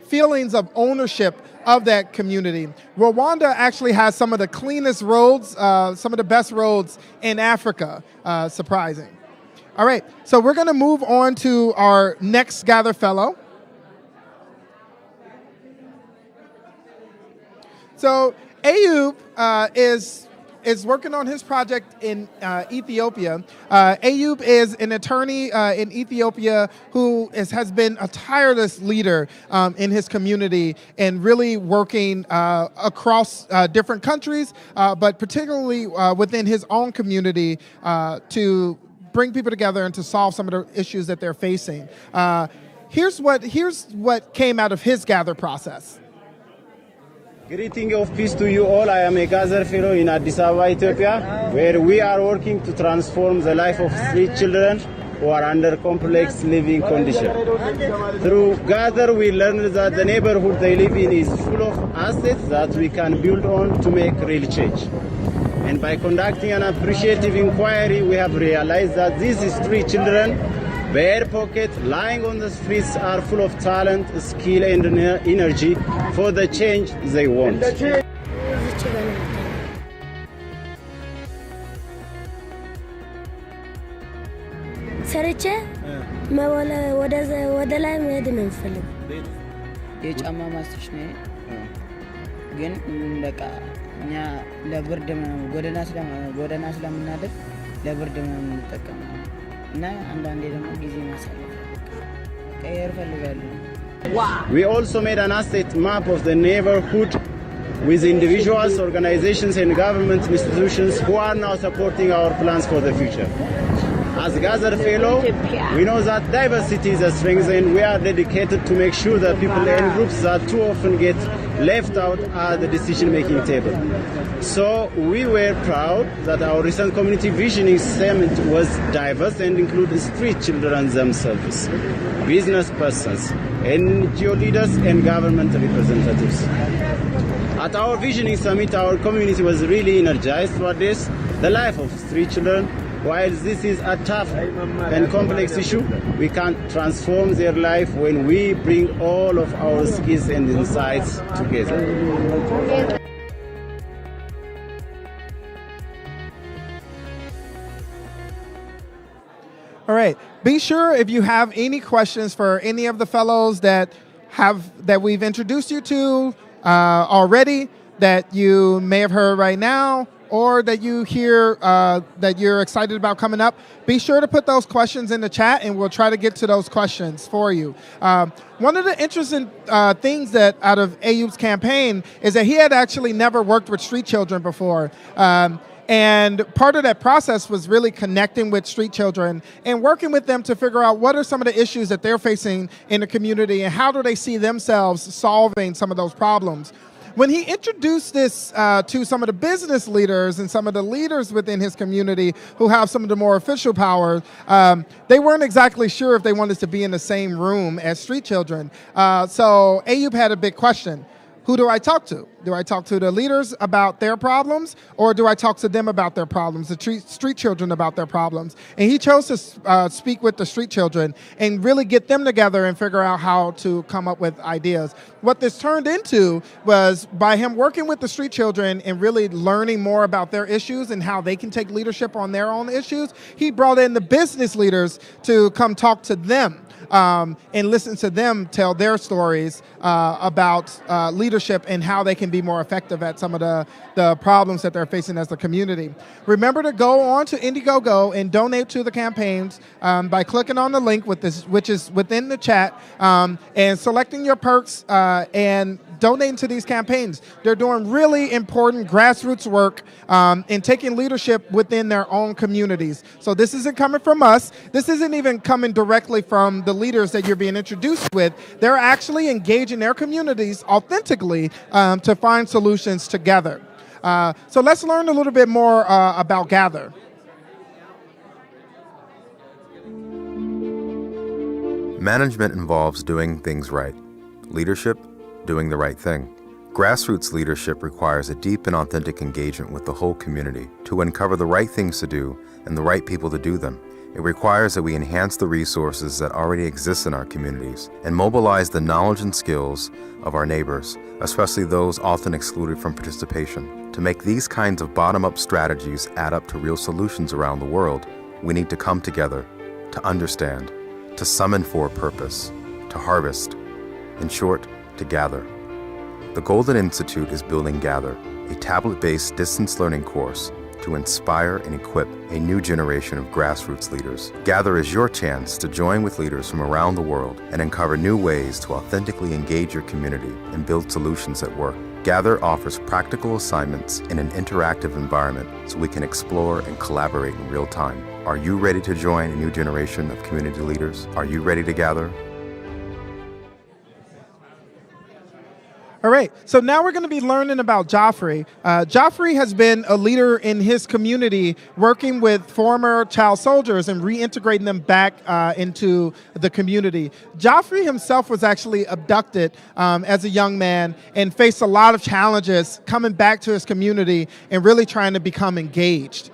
feelings of ownership of that community. Rwanda actually has some of the cleanest roads, some of the best roads in Africa, surprising. All right, so we're going to move on to our next Gather Fellow. So Ayub is working on his project in Ethiopia. Ayub is an attorney in Ethiopia who has been a tireless leader in his community and really working across different countries, but particularly within his own community to bring people together and to solve some of the issues that they're facing. Here's what came out of his gather process. Greeting of peace to you all. I am a Gather Fellow in Addis Ababa, Ethiopia, where we are working to transform the life of street children who are under complex living conditions. Through Gather, we learned that the neighborhood they live in is full of assets that we can build on to make real change. And by conducting an appreciative inquiry, we have realized that these street children, bare pocket, lying on the streets, are full of talent, skill, and energy for the change they want. ሰርቼ ወደ ላይ መሄድ ነው የምፈልገው። የጫማ ማስተሽ ነው ግን በቃ እኛ ለብርድ ጎደና ስለምናደግ ለብርድ ነው የምንጠቀመው እና አንዳንዴ ደግሞ ጊዜ ማሳለፍ ቀየር ፈልጋለሁ። We also made an asset map of the neighborhood with individuals, organizations, and government institutions who are now supporting our plans for the future. As Gather Fellow, we know that diversity is a strength, and we are dedicated to make sure that people and groups that too often get left out at the decision-making table. So we were proud that our recent community visioning summit was diverse and included street children themselves, business persons, NGO leaders, and government representatives. At our visioning summit, our community was really energized to address the life of street children. While this is a tough and complex issue, we can transform their life when we bring all of our skills and insights together. All right. Be sure if you have any questions for any of the fellows that we've introduced you to already, that you may have heard right now, or that you hear that you're excited about coming up, be sure to put those questions in the chat and we'll try to get to those questions for you. One of the interesting things that out of Ayub's campaign is that he had actually never worked with street children before. And part of that process was really connecting with street children and working with them to figure out what are some of the issues that they're facing in the community and how do they see themselves solving some of those problems. When he introduced this to some of the business leaders and some of the leaders within his community who have some of the more official power, they weren't exactly sure if they wanted to be in the same room as street children. So Ayub had a big question. Who do I talk to? Do I talk to the leaders about their problems, or do I talk to them about their problems, the street children about their problems? And he chose to speak with the street children and really get them together and figure out how to come up with ideas. What this turned into was, by him working with the street children and really learning more about their issues and how they can take leadership on their own issues, he brought in the business leaders to come talk to them. And listen to them tell their stories about leadership and how they can be more effective at some of the problems that they're facing as a community. Remember to go on to Indiegogo and donate to the campaigns by clicking on the link which is within the chat, and selecting your perks and donating to these campaigns. They're doing really important grassroots work in taking leadership within their own communities. So this isn't coming from us. This isn't even coming directly from the leaders that you're being introduced with. They're actually engaging their communities authentically to find solutions together. So let's learn a little bit more about Gather. Management involves doing things right. Leadership, doing the right thing. Grassroots leadership requires a deep and authentic engagement with the whole community to uncover the right things to do and the right people to do them. It requires that we enhance the resources that already exist in our communities and mobilize the knowledge and skills of our neighbors, especially those often excluded from participation. To make these kinds of bottom-up strategies add up to real solutions around the world, we need to come together, to understand, to summon for a purpose, to harvest, in short, to gather. The Golden Institute is building Gather, a tablet-based distance learning course to inspire and equip a new generation of grassroots leaders. Gather is your chance to join with leaders from around the world and uncover new ways to authentically engage your community and build solutions at work. Gather offers practical assignments in an interactive environment so we can explore and collaborate in real time. Are you ready to join a new generation of community leaders? Are you ready to gather? All right, so now we're going to be learning about Joffrey. Joffrey has been a leader in his community working with former child soldiers and reintegrating them back into the community. Joffrey himself was actually abducted as a young man and faced a lot of challenges coming back to his community and really trying to become engaged.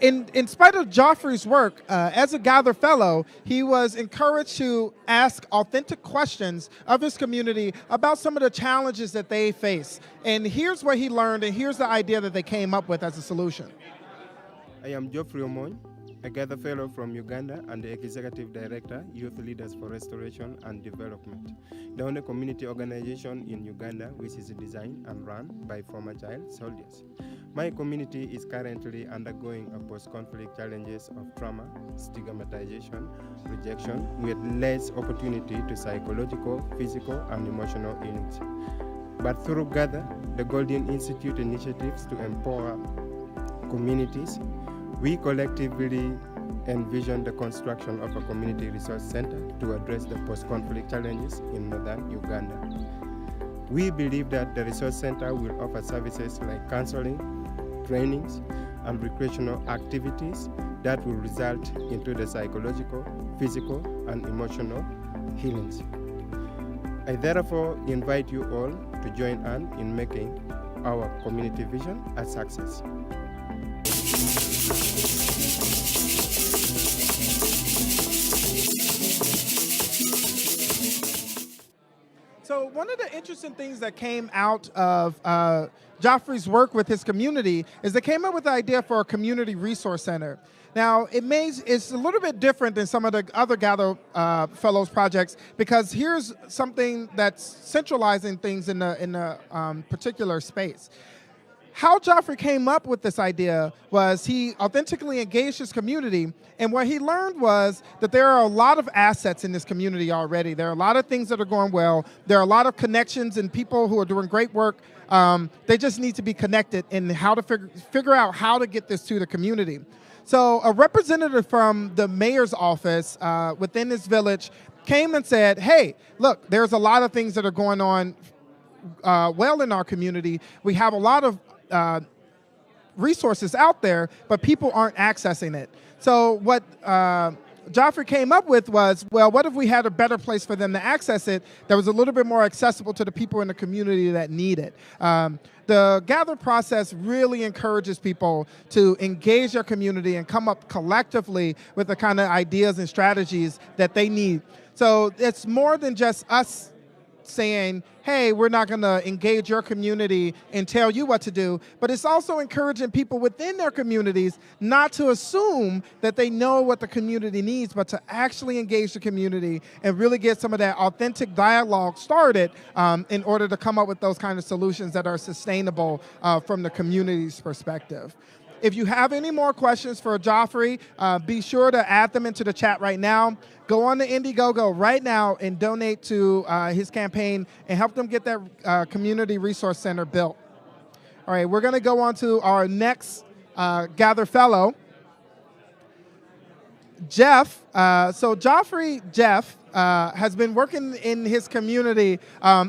In spite of Joffrey's work, as a Gather Fellow, he was encouraged to ask authentic questions of his community about some of the challenges that they face. And here's what he learned, and here's the idea that they came up with as a solution. I am Geoffrey Omoy, a Gather Fellow from Uganda and the Executive Director, Youth Leaders for Restoration and Development, the only community organization in Uganda which is designed and run by former child soldiers. My community is currently undergoing a post-conflict challenges of trauma, stigmatization, rejection, with less opportunity to psychological, physical, and emotional healings. But through Gather, the Golden Institute initiatives to empower communities, we collectively envision the construction of a community resource center to address the post-conflict challenges in northern Uganda. We believe that the resource center will offer services like counseling, trainings, and recreational activities that will result into the psychological, physical, and emotional healings. I therefore invite you all to join us in making our community vision a success. So one of the interesting things that came out of Joffrey's work with his community is they came up with the idea for a community resource center. Now, it's a little bit different than some of the other Gather Fellows projects, because here's something that's centralizing things in a particular space. How Joffrey came up with this idea was he authentically engaged his community, and what he learned was that there are a lot of assets in this community already. There are a lot of things that are going well. There are a lot of connections and people who are doing great work. They just need to be connected in how to figure out how to get this to the community. So a representative from the mayor's office within this village came and said, hey, look, there's a lot of things that are going on well in our community. We have a lot of resources out there, but people aren't accessing it. So what Joffrey came up with was, well, what if we had a better place for them to access it that was a little bit more accessible to the people in the community that need it? The gather process really encourages people to engage their community and come up collectively with the kind of ideas and strategies that they need. So it's more than just us saying, hey, we're not going to engage your community and tell you what to do, but it's also encouraging people within their communities not to assume that they know what the community needs, but to actually engage the community and really get some of that authentic dialogue started in order to come up with those kind of solutions that are sustainable from the community's perspective. If you have any more questions for Joffrey, be sure to add them into the chat right now. Go on to Indiegogo right now and donate to his campaign and help them get that community resource center built. All right, we're going to go on to our next Gather Fellow, Jeff. So Jeff has been working in his community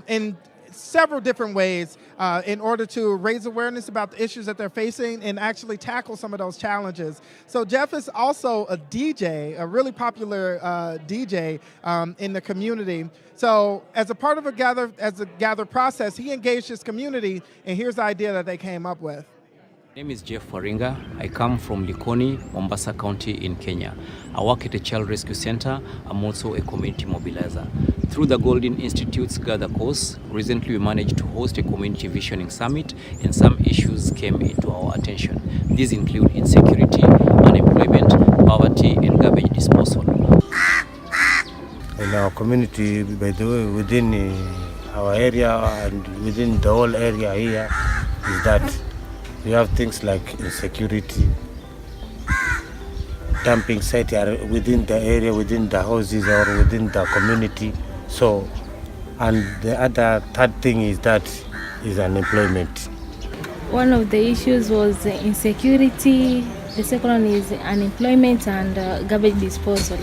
in several different ways in order to raise awareness about the issues that they're facing and actually tackle some of those challenges. So Jeff is also a DJ, a really popular DJ in the community. So as a part of a gather process, he engaged his community, and here's the idea that they came up with. My name is Jeff Waringa. I come from Likoni, Mombasa County in Kenya. I work at a child rescue center. I'm also a community mobilizer. Through the Golden Institute's Gather course, recently we managed to host a community visioning summit, and some issues came into our attention. These include insecurity, unemployment, poverty, and garbage disposal. In our community, by the way, within our area and within the whole area here, is that we have things like insecurity, dumping site within the area, within the houses or within the community. So, and the other third thing is that is unemployment. One of the issues was insecurity, the second one is unemployment and garbage disposal.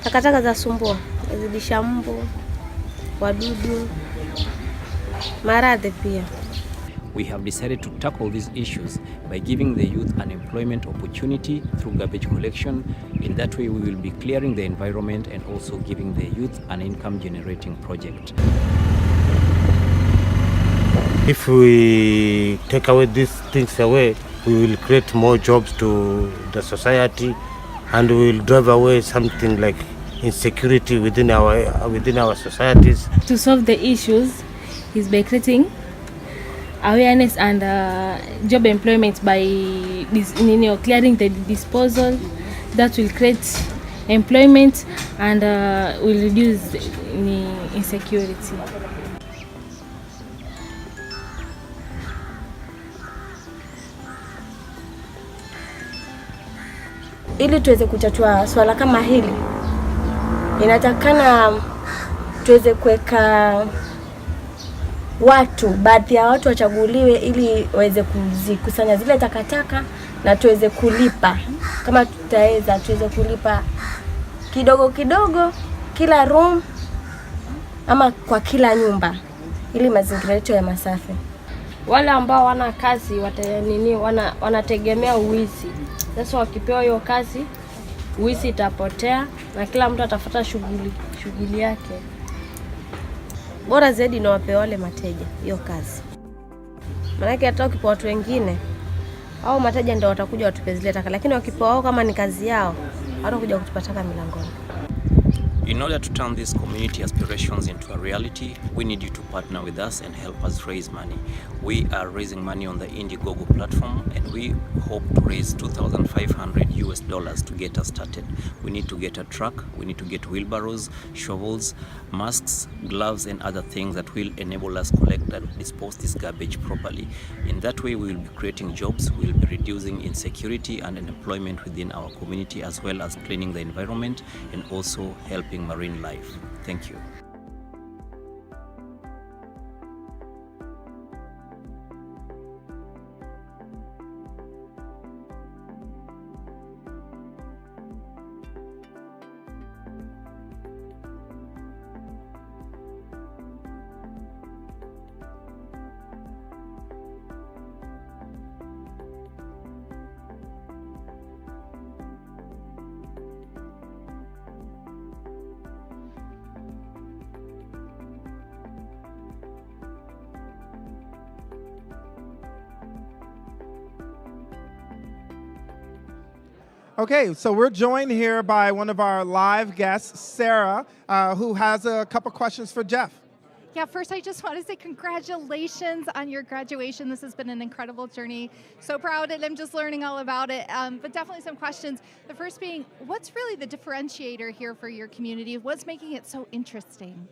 Takataka za sumbua, zidisha mbu, wadudu, maradhi pia. We have decided to tackle these issues by giving the youth an employment opportunity through garbage collection. In that way, we will be clearing the environment and also giving the youth an income-generating project. If we take away these things away, we will create more jobs to the society, and we will drive away something like insecurity within our societies. To solve the issues is by creating awareness and job employment by clearing the disposal. That will create employment and will reduce insecurity. Ili tuweze kutatua swala kama hili, inatakana tuweze kuweka watu, baadhi ya watu wachaguliwe ili waweze kuzikusanya zile takataka na tuweze kulipa. Kama tutaweza, tuweze kulipa kidogo kidogo kila room ama kwa kila nyumba ili mazingira yetu ya masafi. Wale ambao wana kazi wanategemea uwizi. Sasa wakipewa hiyo kazi, uwizi itapotea na kila mtu atafuata shughuli yake. Bora zaidi na wape wale mateja hiyo kazi. Maana hata ukipewa watu wengine, au mateja ndio watakuja watupe zile taka, lakini wakipewa wao kama ni kazi yao, hatakuja kutupa taka milangoni. In order to turn these community aspirations into a reality, we need you to partner with us and help us raise money. We are raising money on the Indiegogo platform, and we hope to raise $2,500 to get us started. We need to get a truck, we need to get wheelbarrows, shovels, masks, gloves, and other things that will enable us collect and dispose this garbage properly. In that way, we will be creating jobs, we will be reducing insecurity and unemployment within our community, as well as cleaning the environment and also helping marine life. Thank you. Okay, so we're joined here by one of our live guests, Sarah, who has a couple questions for Jeff. Yeah, first I just want to say congratulations on your graduation. This has been an incredible journey. So proud, and I'm just learning all about it. But definitely some questions. The first being, what's really the differentiator here for your community? What's making it so interesting?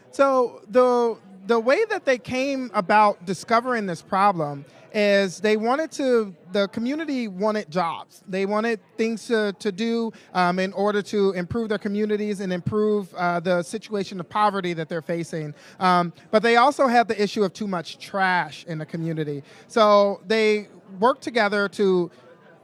So the way that they came about discovering this problem is the community wanted jobs. They wanted things to do in order to improve their communities and improve the situation of poverty that they're facing. But they also have the issue of too much trash in the community. So they worked together to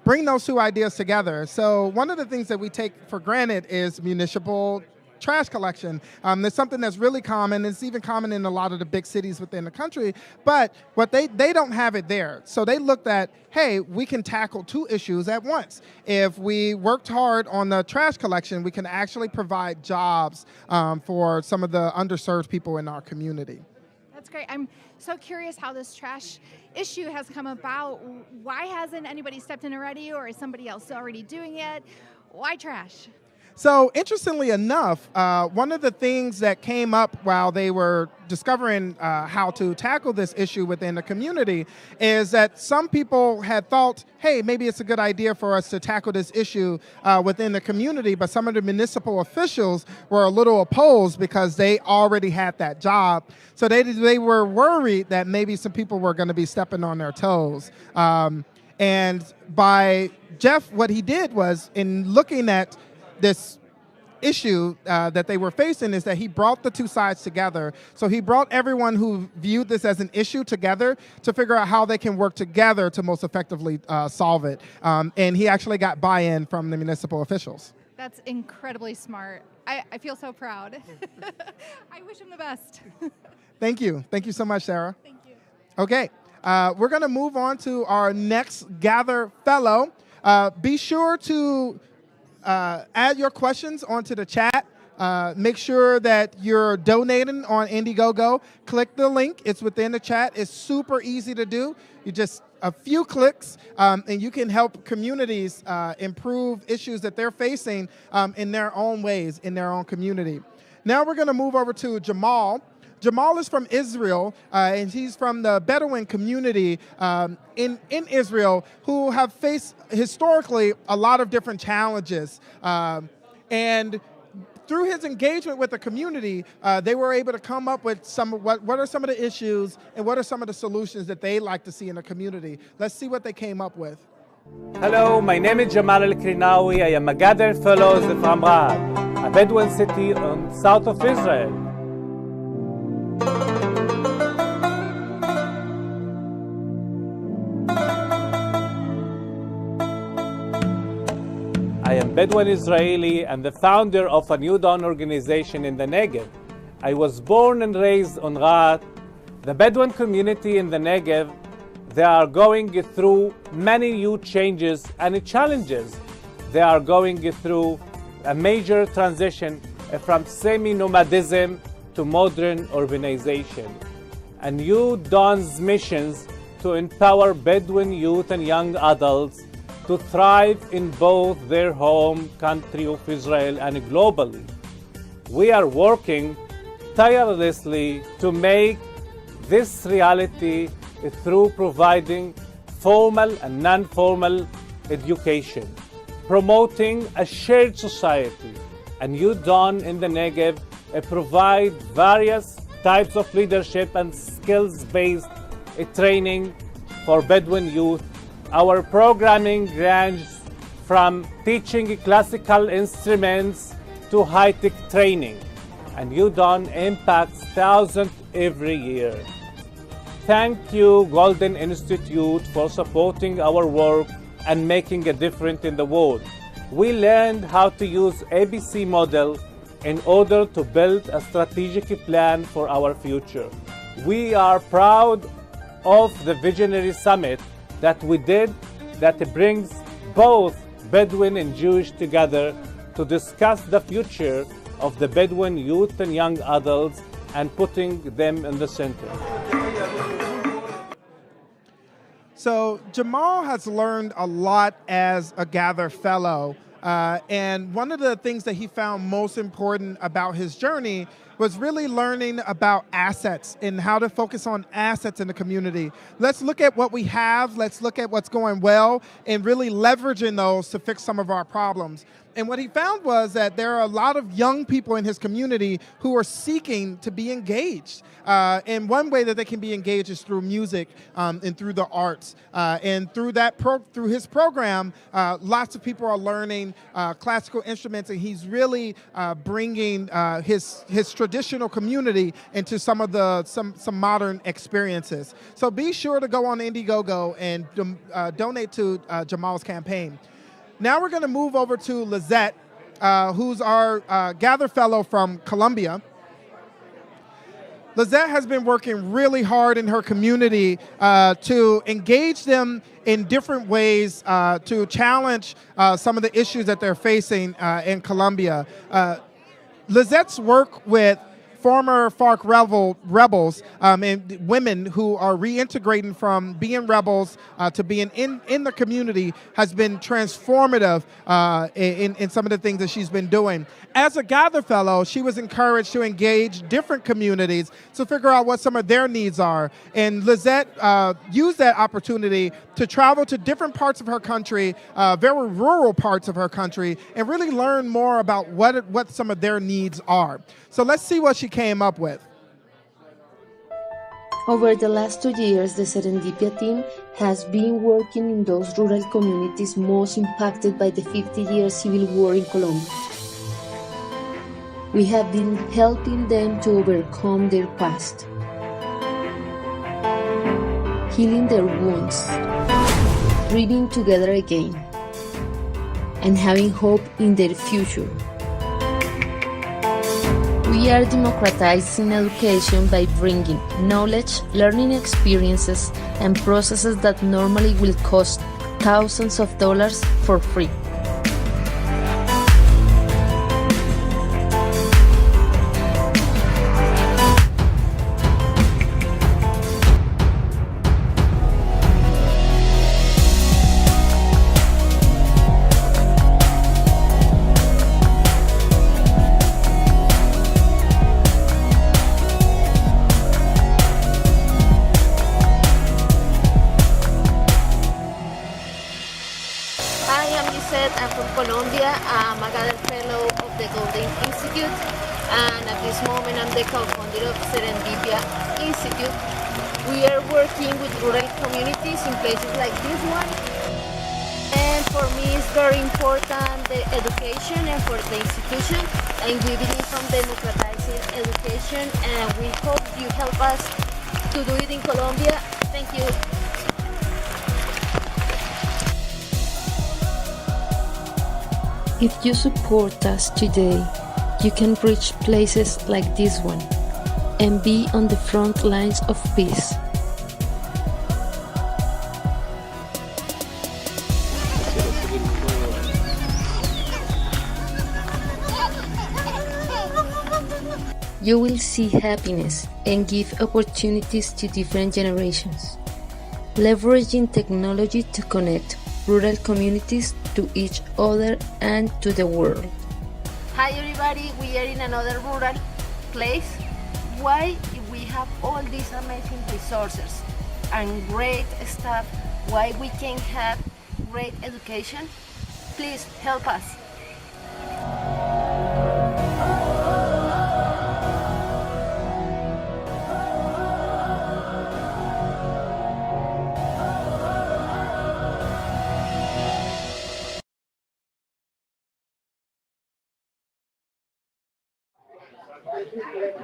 bring those two ideas together. So one of the things that we take for granted is municipal trash collection. There's something that's really common. It's even common in a lot of the big cities within the country, but what they don't have it there. So they looked at, hey, we can tackle two issues at once. If we worked hard on the trash collection, we can actually provide jobs for some of the underserved people in our community. That's great. I'm so curious how this trash issue has come about. Why hasn't anybody stepped in already, or is somebody else already doing it? Why trash? So interestingly enough, one of the things that came up while they were discovering how to tackle this issue within the community is that some people had thought, hey, maybe it's a good idea for us to tackle this issue within the community, but some of the municipal officials were a little opposed because they already had that job. So they were worried that maybe some people were going to be stepping on their toes. And by Jeff, what he did was, in looking at this issue that they were facing, is that he brought the two sides together. So he brought everyone who viewed this as an issue together to figure out how they can work together to most effectively solve it. And he actually got buy-in from the municipal officials. That's incredibly smart. I feel so proud. I wish him the best. Thank you. Thank you so much, Sarah. Thank you. Okay, we're going to move on to our next Gather Fellow. Be sure to add your questions onto the chat. Make sure that you're donating on Indiegogo. Click the link. It's within the chat. It's super easy to do. You just a few clicks, and you can help communities improve issues that they're facing in their own ways, in their own community. Now we're going to move over to Jamal. Jamal is from Israel, and he's from the Bedouin community in Israel, who have faced historically a lot of different challenges. And through his engagement with the community, they were able to come up with what are some of the issues and what are some of the solutions that they like to see in the community. Let's see what they came up with. Hello, my name is Jamal Al-Krinawi. I am a Gather Fellow from Rad, a Bedouin city on south of Israel. I am Bedouin Israeli and the founder of a New Dawn organization in the Negev. I was born and raised on Rad. The Bedouin community in the Negev, they are going through many huge changes and challenges. They are going through a major transition from semi-nomadism to modern urbanization. And New Dawn's missions to empower Bedouin youth and young adults to thrive in both their home country of Israel and globally. We are working tirelessly to make this reality through providing formal and non-formal education, promoting a shared society. And New Dawn in the Negev provide various types of leadership and skills-based training for Bedouin youth. Our programming ranges from teaching classical instruments to high-tech training, and New Dawn impacts thousands every year. Thank you, Golden Institute, for supporting our work and making a difference in the world. We learned how to use ABC model in order to build a strategic plan for our future. We are proud of the Visionary Summit that we did, that brings both Bedouin and Jewish together to discuss the future of the Bedouin youth and young adults and putting them in the center. So Jamal has learned a lot as a Gather Fellow. And one of the things that he found most important about his journey was really learning about assets and how to focus on assets in the community. Let's look at what we have, let's look at what's going well, and really leveraging those to fix some of our problems. And what he found was that there are a lot of young people in his community who are seeking to be engaged. And one way that they can be engaged is through music and through the arts. And through through his program, lots of people are learning classical instruments, and he's really bringing his traditional community into some of the some modern experiences. So be sure to go on Indiegogo and donate to Jamal's campaign. Now we're going to move over to Lizette, who's our Gather Fellow from Colombia. Lizette has been working really hard in her community to engage them in different ways to challenge some of the issues that they're facing in Colombia. Lizette's work with former FARC rebels and women who are reintegrating from being rebels to being in the community has been transformative in some of the things that she's been doing. As a Gather Fellow, she was encouraged to engage different communities to figure out what some of their needs are. And Lizette used that opportunity to travel to different parts of her country, very rural parts of her country, and really learn more about what some of their needs are. So let's see what she came up with. Over the last 2 years, the Serendipia team has been working in those rural communities most impacted by the 50-year civil war in Colombia. We have been helping them to overcome their past, healing their wounds, breathing together again, and having hope in their future. We are democratizing education by bringing knowledge, learning experiences, and processes that normally will cost thousands of dollars for free. I'm from Colombia. I'm a Gather Fellow of the Golden Institute, and at this moment I'm the co-founder of Serendipia Institute. We are working with rural communities in places like this one. And for me it's very important the education and for the institution, and we believe from democratizing education, and we hope you help us to do it in Colombia. Thank you. If you support us today, you can reach places like this one and be on the front lines of peace. You will see happiness and give opportunities to different generations, leveraging technology to connect rural communities to each other and to the world. Hi everybody, we are in another rural place. Why, if we have all these amazing resources and great stuff, why we can have great education? Please help us.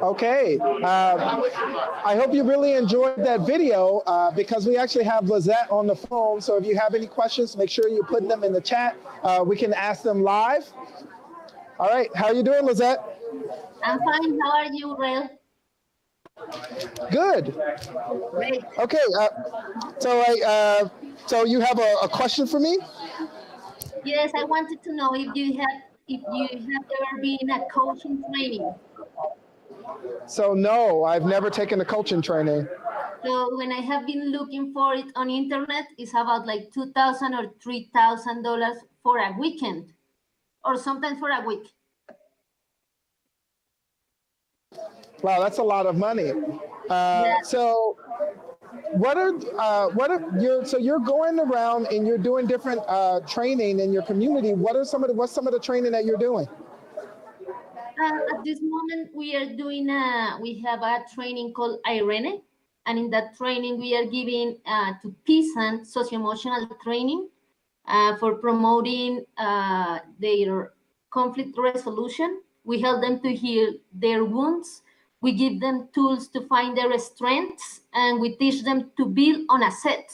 Okay, I hope you really enjoyed that video because we actually have Lizette on the phone. So if you have any questions, make sure you put them in the chat. We can ask them live. All right, how are you doing, Lizette? I'm fine. How are you, Rael? Good. Great. Okay, so you have a question for me? Yes, I wanted to know if you have ever been in a coaching training. So no, I've never taken a coaching training. So when I have been looking for it on internet, it's about like $2,000 or $3,000 for a weekend, or sometimes for a week. Wow, that's a lot of money. So so you're going around and you're doing different training in your community. What's some of the training that you're doing? At this moment, we have a training called Irene, and in that training, we are giving to peasants socio-emotional training for promoting their conflict resolution. We help them to heal their wounds. We give them tools to find their strengths, and we teach them to build on assets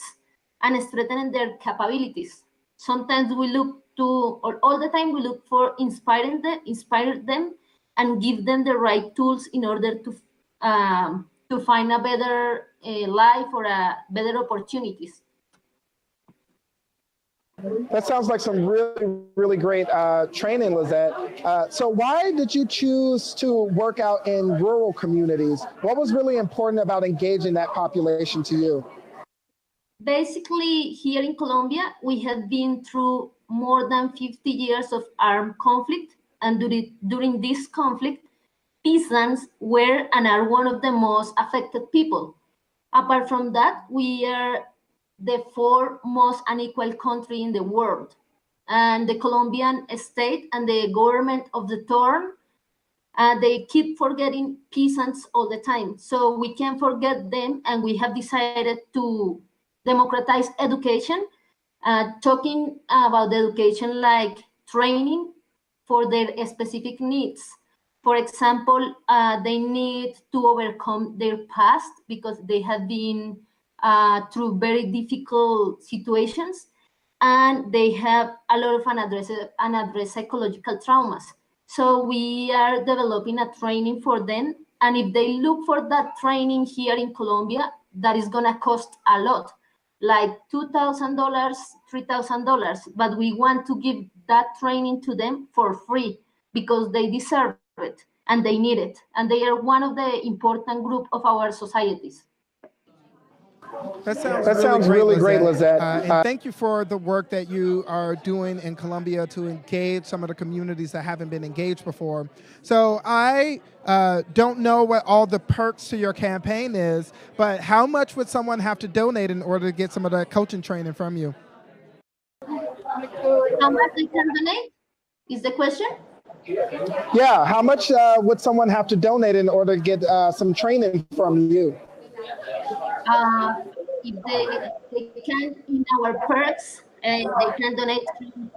and strengthen their capabilities. Sometimes we look to, or all the time, we look for inspire them and give them the right tools in order to find a better life or a better opportunities. That sounds like some really, really great training, Lizette. So why did you choose to work out in rural communities? What was really important about engaging that population to you? Basically, here in Colombia, we have been through more than 50 years of armed conflict, and during this conflict, peasants were and are one of the most affected people. Apart from that, we are the fourth most unequal country in the world. And the Colombian state and the government of the turn, they keep forgetting peasants all the time. So we can't forget them, and we have decided to democratize education, talking about the education like training for their specific needs. For example, they need to overcome their past because they have been through very difficult situations, and they have a lot of unaddressed psychological traumas. So we are developing a training for them, and if they look for that training here in Colombia, that is gonna cost a lot, like $2,000, $3,000, but we want to give that training to them for free because they deserve it and they need it, and they are one of the important group of our societies. That sounds really great, Lizette. And thank you for the work that you are doing in Colombia to engage some of the communities that haven't been engaged before. So I don't know what all the perks to your campaign is, but how much would someone have to donate in order to get some of that coaching training from you? How much they can donate is the question? Yeah, how much would someone have to donate in order to get some training from you? If they can, in our perks, they can donate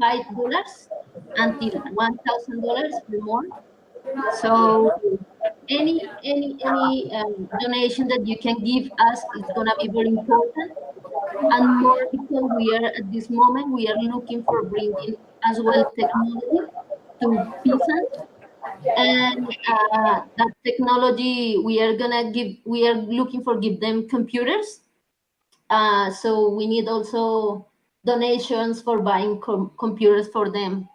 $5 until $1,000 per month. So any donation that you can give us is gonna be very important, and more because we are at this moment we are looking for bringing as well technology to peasants. And that technology we are looking for give them computers. So we need also donations for buying computers for them.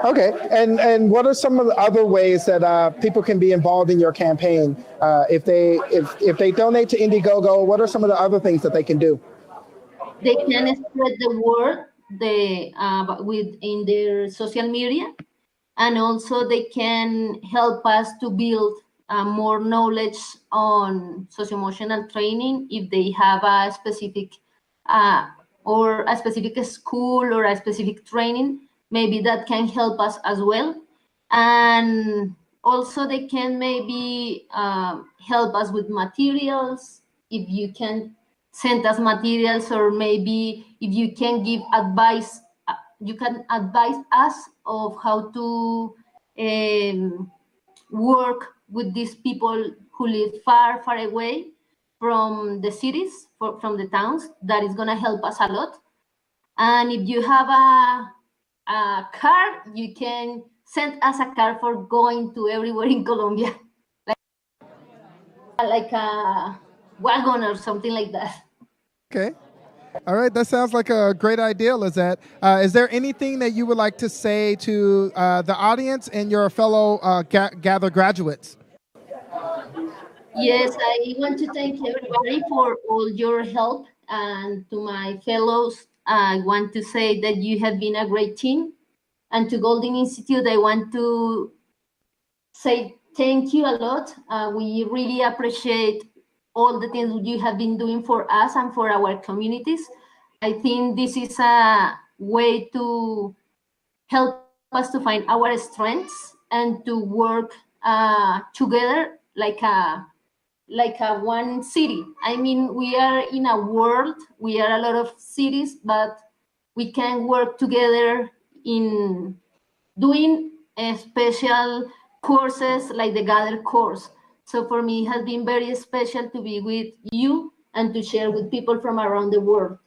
Okay, and what are some of the other ways that people can be involved in your campaign? If they donate to Indiegogo, what are some of the other things that they can do? They can spread the word in their social media, and also they can help us to build more knowledge on socio-emotional training if they have a specific or a specific school or a specific training. Maybe that can help us as well. And also they can maybe help us with materials if you can send us materials, or maybe if you can give advice, you can advise us of how to work with these people who live far away from the cities, from the towns. That is going to help us a lot. And if you have a car, you can send us a car for going to everywhere in Colombia, like a wagon or something like that. Okay. All right, that sounds like a great idea, Lizette. Is there anything that you would like to say to the audience and your fellow Gather graduates? Yes, I want to thank everybody for all your help. And to my fellows, I want to say that you have been a great team. And to Golden Institute, I want to say thank you a lot. We really appreciate all the things you have been doing for us and for our communities. I think this is a way to help us to find our strengths and to work together like a one city. I mean, we are in a world, we are a lot of cities, but we can work together in doing special courses like the Gather course. So for me, it has been very special to be with you and to share with people from around the world.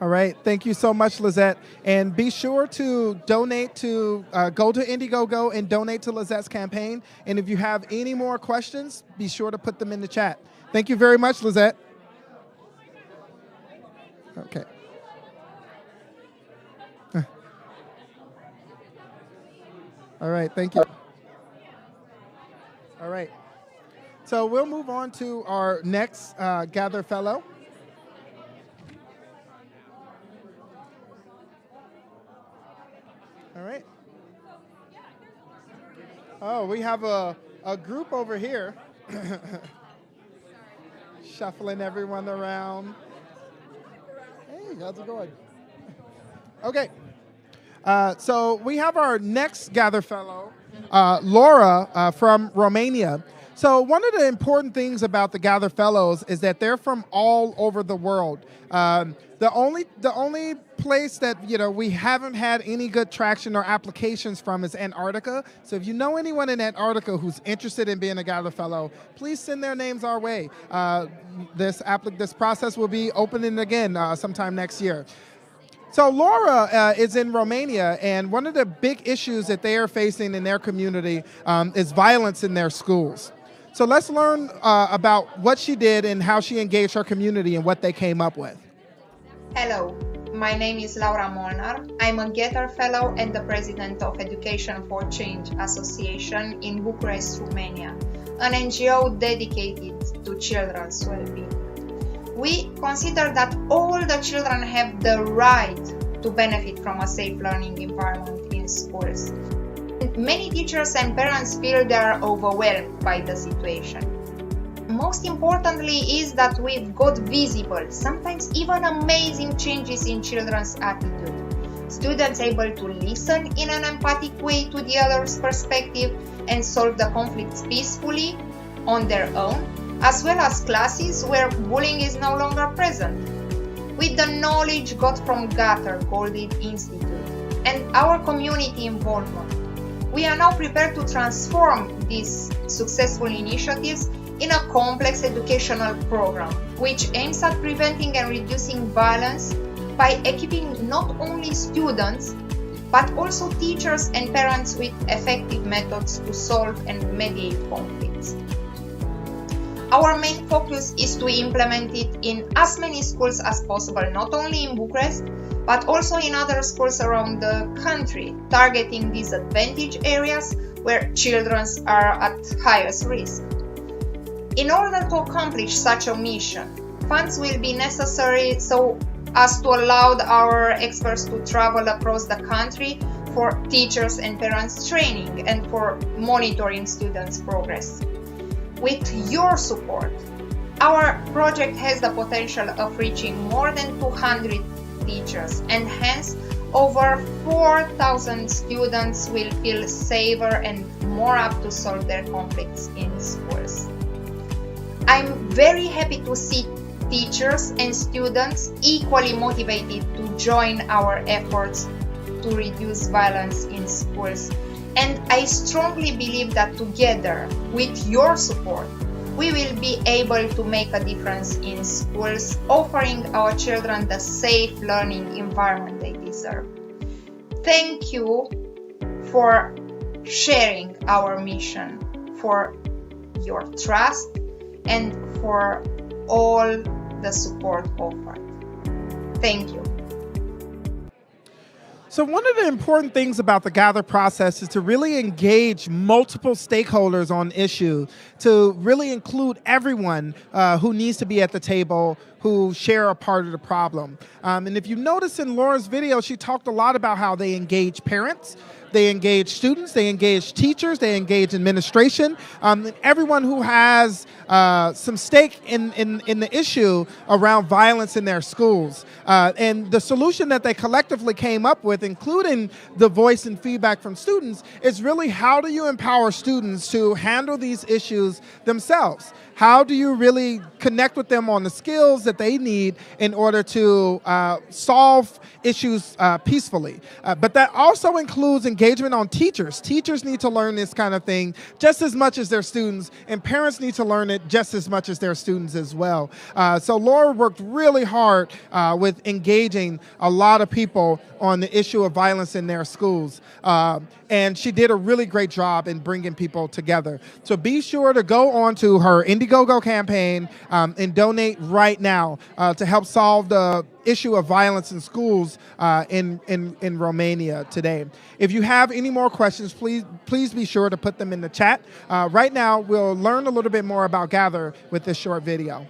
All right. Thank you so much, Lizette. And be sure to donate to, go to Indiegogo and donate to Lizette's campaign. And if you have any more questions, be sure to put them in the chat. Thank you very much, Lizette. Okay. All right. Thank you. All right. So we'll move on to our next Gather Fellow. All right. Oh, we have a group over here. Shuffling everyone around. Hey, how's it going? Okay. So we have our next Gather Fellow, Laura from Romania. So one of the important things about the Gather Fellows is that they're from all over the world. The only place that we haven't had any good traction or applications from is Antarctica. So if you know anyone in Antarctica who's interested in being a Gather Fellow, please send their names our way. This process will be opening again sometime next year. So Laura is in Romania, and one of the big issues that they are facing in their community is violence in their schools. So let's learn about what she did and how she engaged her community and what they came up with. Hello, my name is Laura Molnar. I'm a Gather Fellow and the President of Education for Change Association in Bucharest, Romania, an NGO dedicated to children's well-being. We consider that all the children have the right to benefit from a safe learning environment in schools. Many teachers and parents feel they are overwhelmed by the situation. Most importantly is that we've got visible, sometimes even amazing changes in children's attitude. Students able to listen in an empathic way to the other's perspective and solve the conflicts peacefully on their own, as well as classes where bullying is no longer present. With the knowledge got from Gather Golden Institute and our community involvement, we are now prepared to transform these successful initiatives in a complex educational program, which aims at preventing and reducing violence by equipping not only students, but also teachers and parents with effective methods to solve and mediate conflicts. Our main focus is to implement it in as many schools as possible, not only in Bucharest, but also in other schools around the country, targeting disadvantaged areas where children are at highest risk. In order to accomplish such a mission, funds will be necessary so as to allow our experts to travel across the country for teachers and parents training and for monitoring students' progress. With your support, our project has the potential of reaching more than 200 teachers, and hence over 4,000 students will feel safer and more apt to solve their conflicts in schools. I'm very happy to see teachers and students equally motivated to join our efforts to reduce violence in schools. And I strongly believe that together, with your support, we will be able to make a difference in schools, offering our children the safe learning environment they deserve. Thank you for sharing our mission, for your trust, and for all the support offered. Thank you. So one of the important things about the Gather process is to really engage multiple stakeholders on issue, to really include everyone who needs to be at the table, who share a part of the problem. And if you notice in Laura's video, she talked a lot about how they engage parents, they engage students, they engage teachers, they engage administration, everyone who has some stake in the issue around violence in their schools. And the solution that they collectively came up with, including the voice and feedback from students, is really how do you empower students to handle these issues themselves? How do you really connect with them on the skills that they need in order to solve issues peacefully? But that also includes engagement on teachers. Teachers need to learn this kind of thing just as much as their students, and parents need to learn it just as much as their students as well. So Laura worked really hard with engaging a lot of people on the issue of violence in their schools. And she did a really great job in bringing people together. So be sure to go on to her Indiegogo campaign and donate right now to help solve the issue of violence in schools in Romania today. If you have any more questions, please be sure to put them in the chat. Right now, we'll learn a little bit more about Gather with this short video.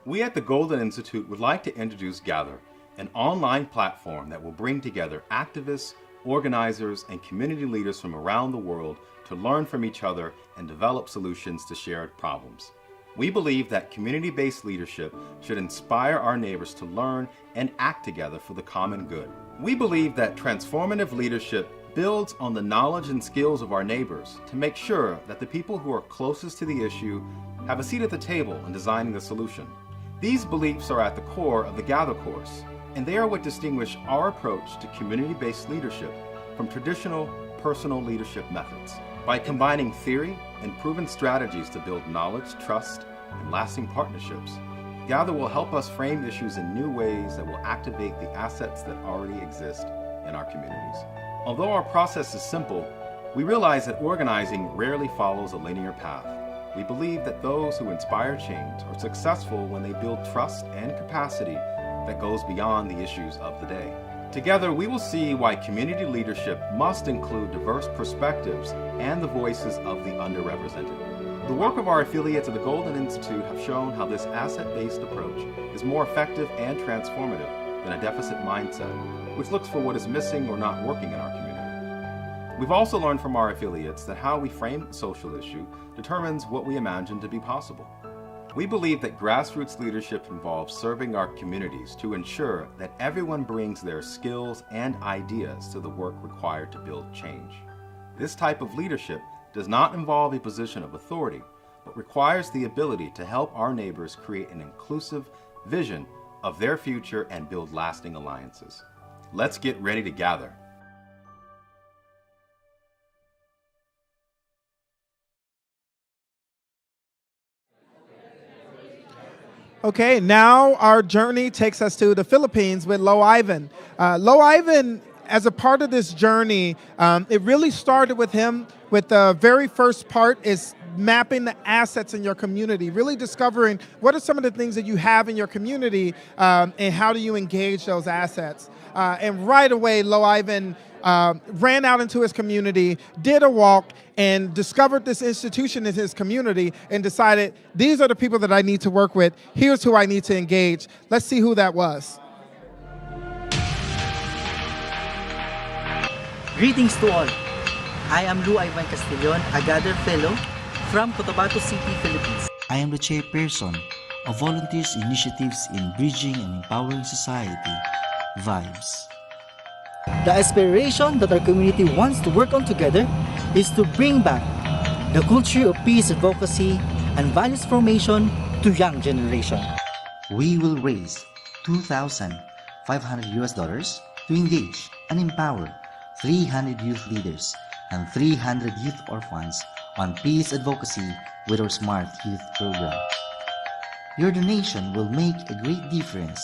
We at the Golden Institute would like to introduce Gather, an online platform that will bring together activists, organizers, and community leaders from around the world to learn from each other and develop solutions to shared problems. We believe that community-based leadership should inspire our neighbors to learn and act together for the common good. We believe that transformative leadership builds on the knowledge and skills of our neighbors to make sure that the people who are closest to the issue have a seat at the table in designing the solution. These beliefs are at the core of the Gather course, and they are what distinguish our approach to community-based leadership from traditional personal leadership methods. By combining theory and proven strategies to build knowledge, trust, and lasting partnerships, Gather will help us frame issues in new ways that will activate the assets that already exist in our communities. Although our process is simple, we realize that organizing rarely follows a linear path. We believe that those who inspire change are successful when they build trust and capacity that goes beyond the issues of the day. Together, we will see why community leadership must include diverse perspectives and the voices of the underrepresented. The work of our affiliates at the Golden Institute have shown how this asset-based approach is more effective and transformative than a deficit mindset, which looks for what is missing or not working in our community. We've also learned from our affiliates that how we frame the social issue determines what we imagine to be possible. We believe that grassroots leadership involves serving our communities to ensure that everyone brings their skills and ideas to the work required to build change. This type of leadership does not involve a position of authority, but requires the ability to help our neighbors create an inclusive vision of their future and build lasting alliances. Let's get ready to gather. Okay, now our journey takes us to the Philippines with Lo Ivan. Lo Ivan, as a part of this journey, it really started with him with the very first part is mapping the assets in your community, really discovering what are some of the things that you have in your community and how do you engage those assets. And right away, Lo Ivan ran out into his community, did a walk, and discovered this institution in his community and decided, these are the people that I need to work with. Here's who I need to engage. Let's see who that was. Greetings to all. I am Lu Ivan Castillon, a Gather Fellow from Cotabato City, Philippines. I am the chairperson of Volunteers Initiatives in Bridging and Empowering Society, VIBES. The aspiration that our community wants to work on together is to bring back the culture of peace advocacy and values formation to young generation. We will raise $2,500 to engage and empower 300 youth leaders and 300 youth orphans on peace advocacy with our Smart Youth program. Your donation will make a great difference,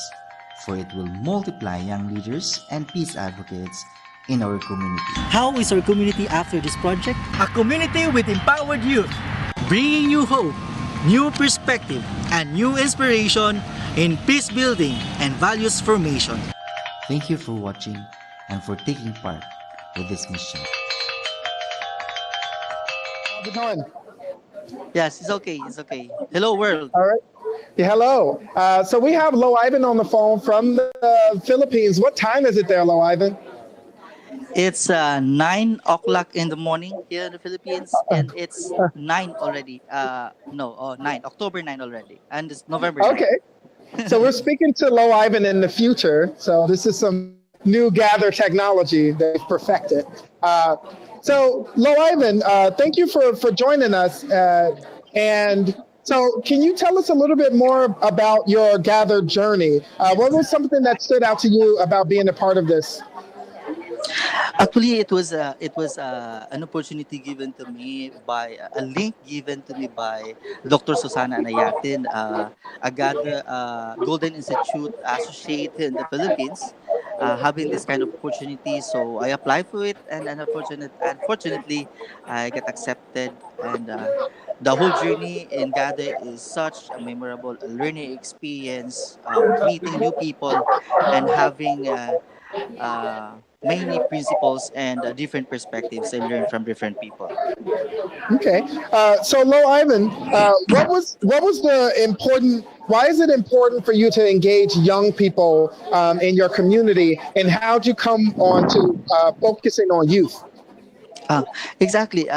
for it will multiply young leaders and peace advocates in our community. How is our community after this project? A community with empowered youth, bringing you hope new perspective, and new inspiration in peace building and values formation. Thank you for watching and for taking part with this mission. How's it going? Yes, it's okay. It's okay. Hello, world. All right. Yeah, hello. So we have Lo Ivan on the phone from the Philippines. What time is it there, Lo Ivan? It's 9 o'clock in the morning here in the Philippines, and it's 9 already. No, 9, October 9 already, and it's November 9. Okay. So we're speaking to Lo Ivan in the future. So this is some new gather technology that we've perfected. So Lo Ivan, thank you for joining us. And so can you tell us a little bit more about your gather journey? What was something that stood out to you about being a part of this? Actually, it was an opportunity given to me by a link given to me by Dr. Susana Anayatin, a Golden Institute associate in the Philippines, having this kind of opportunity. So I applied for it, and unfortunately, I got accepted. And the whole journey in Gather is such a memorable learning experience, meeting new people, and having many principles and different perspectives I learned from different people. Okay. So Lo Ivan, what was the important? Why is it important for you to engage young people in your community, and how would you come on to focusing on youth? Exactly.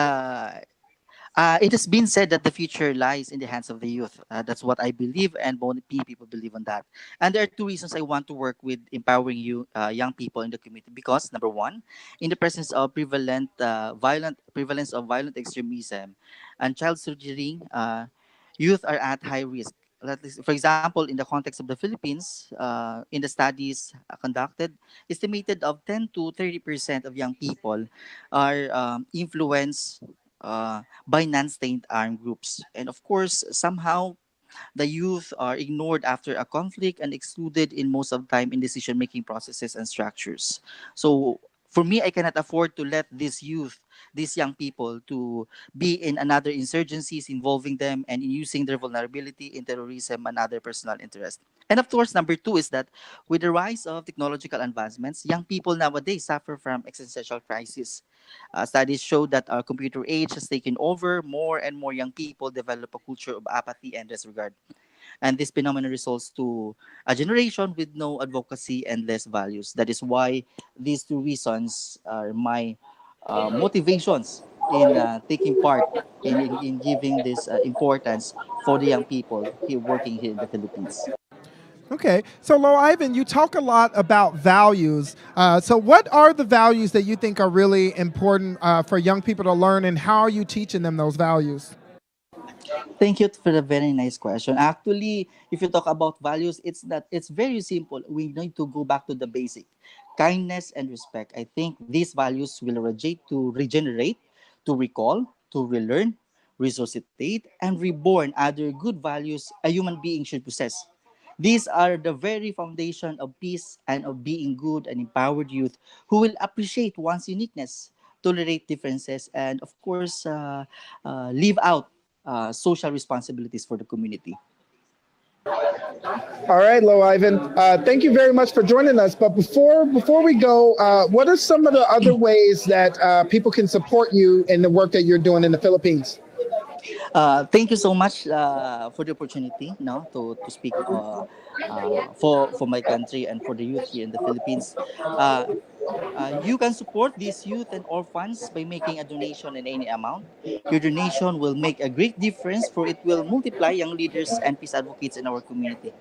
It has been said that the future lies in the hands of the youth. That's what I believe, and many people believe on that. And there are two reasons I want to work with empowering young people in the community. Because number one, in the presence of prevalence of violent extremism and child surgery, youth are at high risk. For example, in the context of the Philippines, in the studies conducted, estimated of 10 to 30% of young people are influenced by non-state armed groups. And of course, somehow the youth are ignored after a conflict and excluded in most of the time in decision-making processes and structures. So for me, I cannot afford to let these young people, to be in another insurgencies involving them and in using their vulnerability in terrorism and other personal interests. And of course, number two is that with the rise of technological advancements, young people nowadays suffer from existential crisis. Studies show that our computer age has taken over. More and more young people develop a culture of apathy and disregard. And this phenomenon results to a generation with no advocacy and less values. That is why these two reasons are my motivations in taking part in giving this importance for the young people here working here in the Philippines. Okay, so Lo Ivan, you talk a lot about values. So what are the values that you think are really important for young people to learn, and how are you teaching them those values? Thank you for the very nice question. Actually, if you talk about values, it's very simple. We need to go back to the basic. Kindness and respect. I think these values will regenerate, to recall, to relearn, resuscitate, and reborn other good values a human being should possess. These are the very foundation of peace and of being good and empowered youth who will appreciate one's uniqueness, tolerate differences, and of course, live out social responsibilities for the community. All right, Lo Ivan, thank you very much for joining us. But before we go, what are some of the other ways that people can support you in the work that you're doing in the Philippines? Thank you so much for the opportunity, to speak for my country and for the youth here in the Philippines. You can support these youth and orphans by making a donation in any amount. Your donation will make a great difference, for it will multiply young leaders and peace advocates in our community.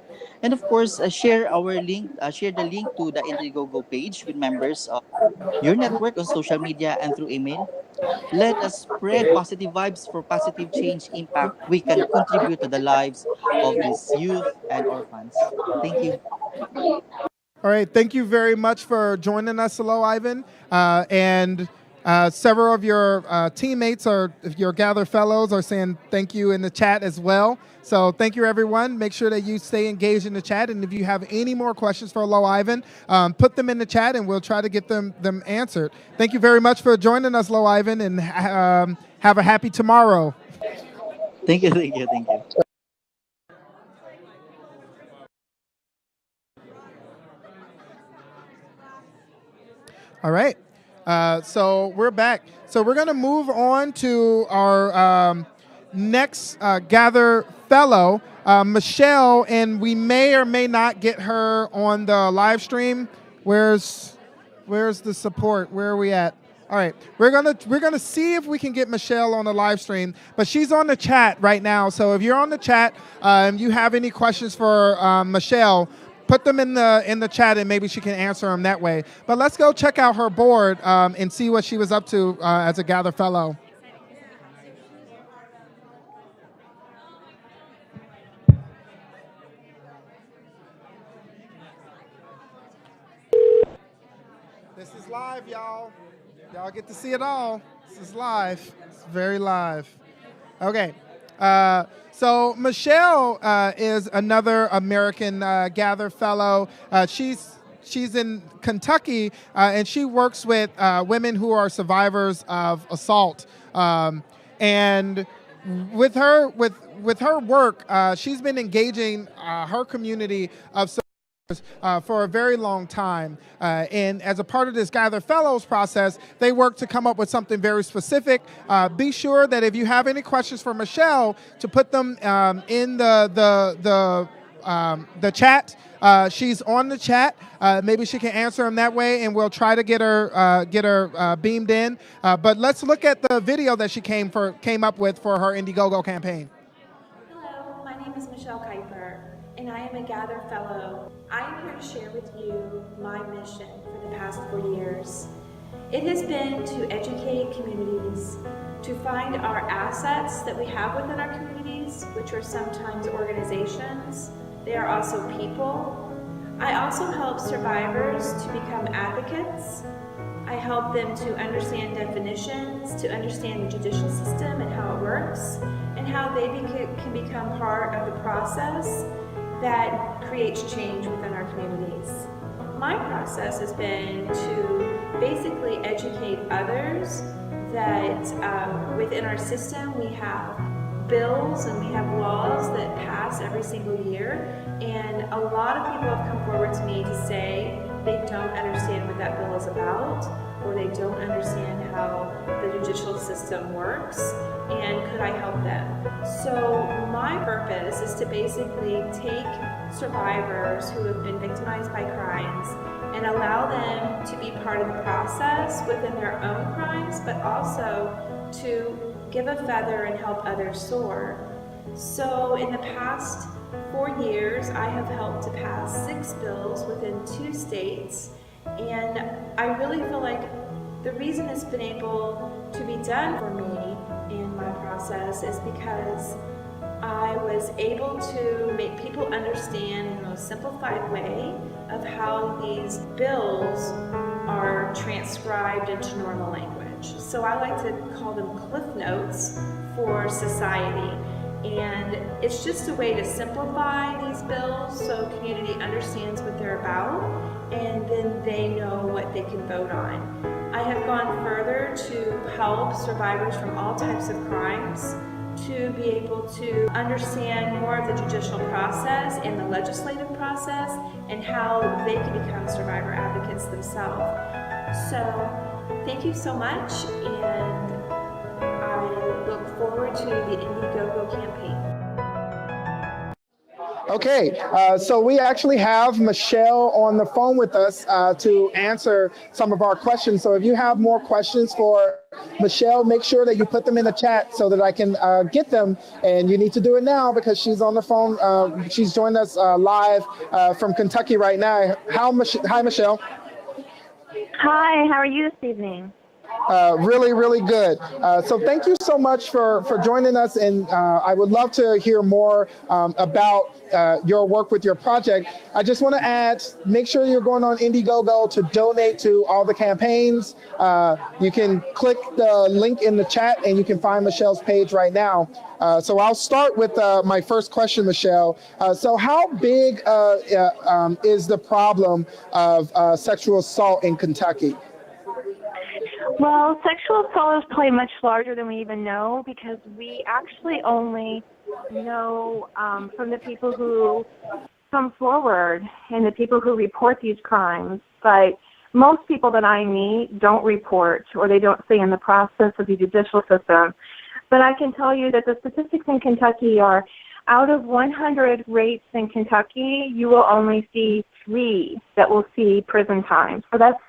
And of course, share the link to the Indiegogo page with members of your network on social media and through email. Let us spread positive vibes for positive change impact. We can contribute to the lives of these youth and orphans. Thank you. All right, thank you very much for joining us, Lo Ivan. And several of your teammates or your Gather Fellows are saying thank you in the chat as well. So thank you, everyone. Make sure that you stay engaged in the chat. And if you have any more questions for Lo Ivan, put them in the chat and we'll try to get them answered. Thank you very much for joining us, Lo Ivan, and have a happy tomorrow. Thank you, thank you, thank you. All right. So we're back. So we're going to move on to our next Gather Fellow, Michelle, and we may or may not get her on the live stream. Where's the support? Where are we at? All right, we're gonna see if we can get Michelle on the live stream, but she's on the chat right now. So if you're on the chat and you have any questions for Michelle, put them in the chat and maybe she can answer them that way. But let's go check out her board and see what she was up to as a Gather Fellow. This is live, y'all. Y'all get to see it all. This is live. It's very live. Okay. So Michelle is another American Gather Fellow. She's in Kentucky, and she works with women who are survivors of assault. And with her work, she's been engaging her community of for a very long time. And as a part of this Gather Fellows process, they work to come up with something very specific. Be sure that if you have any questions for Michelle, to put them in the chat. She's on the chat. Maybe she can answer them that way, and we'll try to get her beamed in. But let's look at the video that she came up with for her Indiegogo campaign. Hello, my name is Michelle Kuiper, and I am a Gather Fellow. I am here to share with you my mission for the past 4 years. It has been to educate communities, to find our assets that we have within our communities, which are sometimes organizations. They are also people. I also help survivors to become advocates. I help them to understand definitions, to understand the judicial system and how it works, and how they can become part of the process that creates change within our communities. My process has been to basically educate others that within our system we have bills and we have laws that pass every single year, and a lot of people have come forward to me to say they don't understand what that bill is about, or they don't understand how the judicial system works, and could I help them? So my purpose is to basically take survivors who have been victimized by crimes and allow them to be part of the process within their own crimes, but also to give a feather and help others soar. So in the past 4 years, I have helped to pass 6 bills within 2 states, and I really feel like the reason it's been able to be done for me in my process is because I was able to make people understand in the most simplified way of how these bills are transcribed into normal language. So I like to call them cliff notes for society. And it's just a way to simplify these bills so community understands what they're about, and then they know what they can vote on. I have gone further to help survivors from all types of crimes to be able to understand more of the judicial process and the legislative process and how they can become survivor advocates themselves. So thank you so much, and I look forward to the Indiegogo campaign. Okay, so we actually have Michelle on the phone with us to answer some of our questions. So if you have more questions for Michelle, make sure that you put them in the chat so that I can get them. And you need to do it now because she's on the phone. She's joined us live from Kentucky right now. Hi, Michelle. Hi, how are you this evening? Really, really good. So thank you so much for joining us, and I would love to hear more about your work with your project. I just want to add, make sure you're going on Indiegogo to donate to all the campaigns. You can click the link in the chat and you can find Michelle's page right now. So I'll start with my first question, Michelle. So how big is the problem of sexual assault in Kentucky? Well, sexual assault is probably much larger than we even know because we actually only know from the people who come forward and the people who report these crimes. But most people that I meet don't report or they don't stay in the process of the judicial system. But I can tell you that the statistics in Kentucky are out of 100 rapes in Kentucky, you will only see 3 that will see prison time. So that's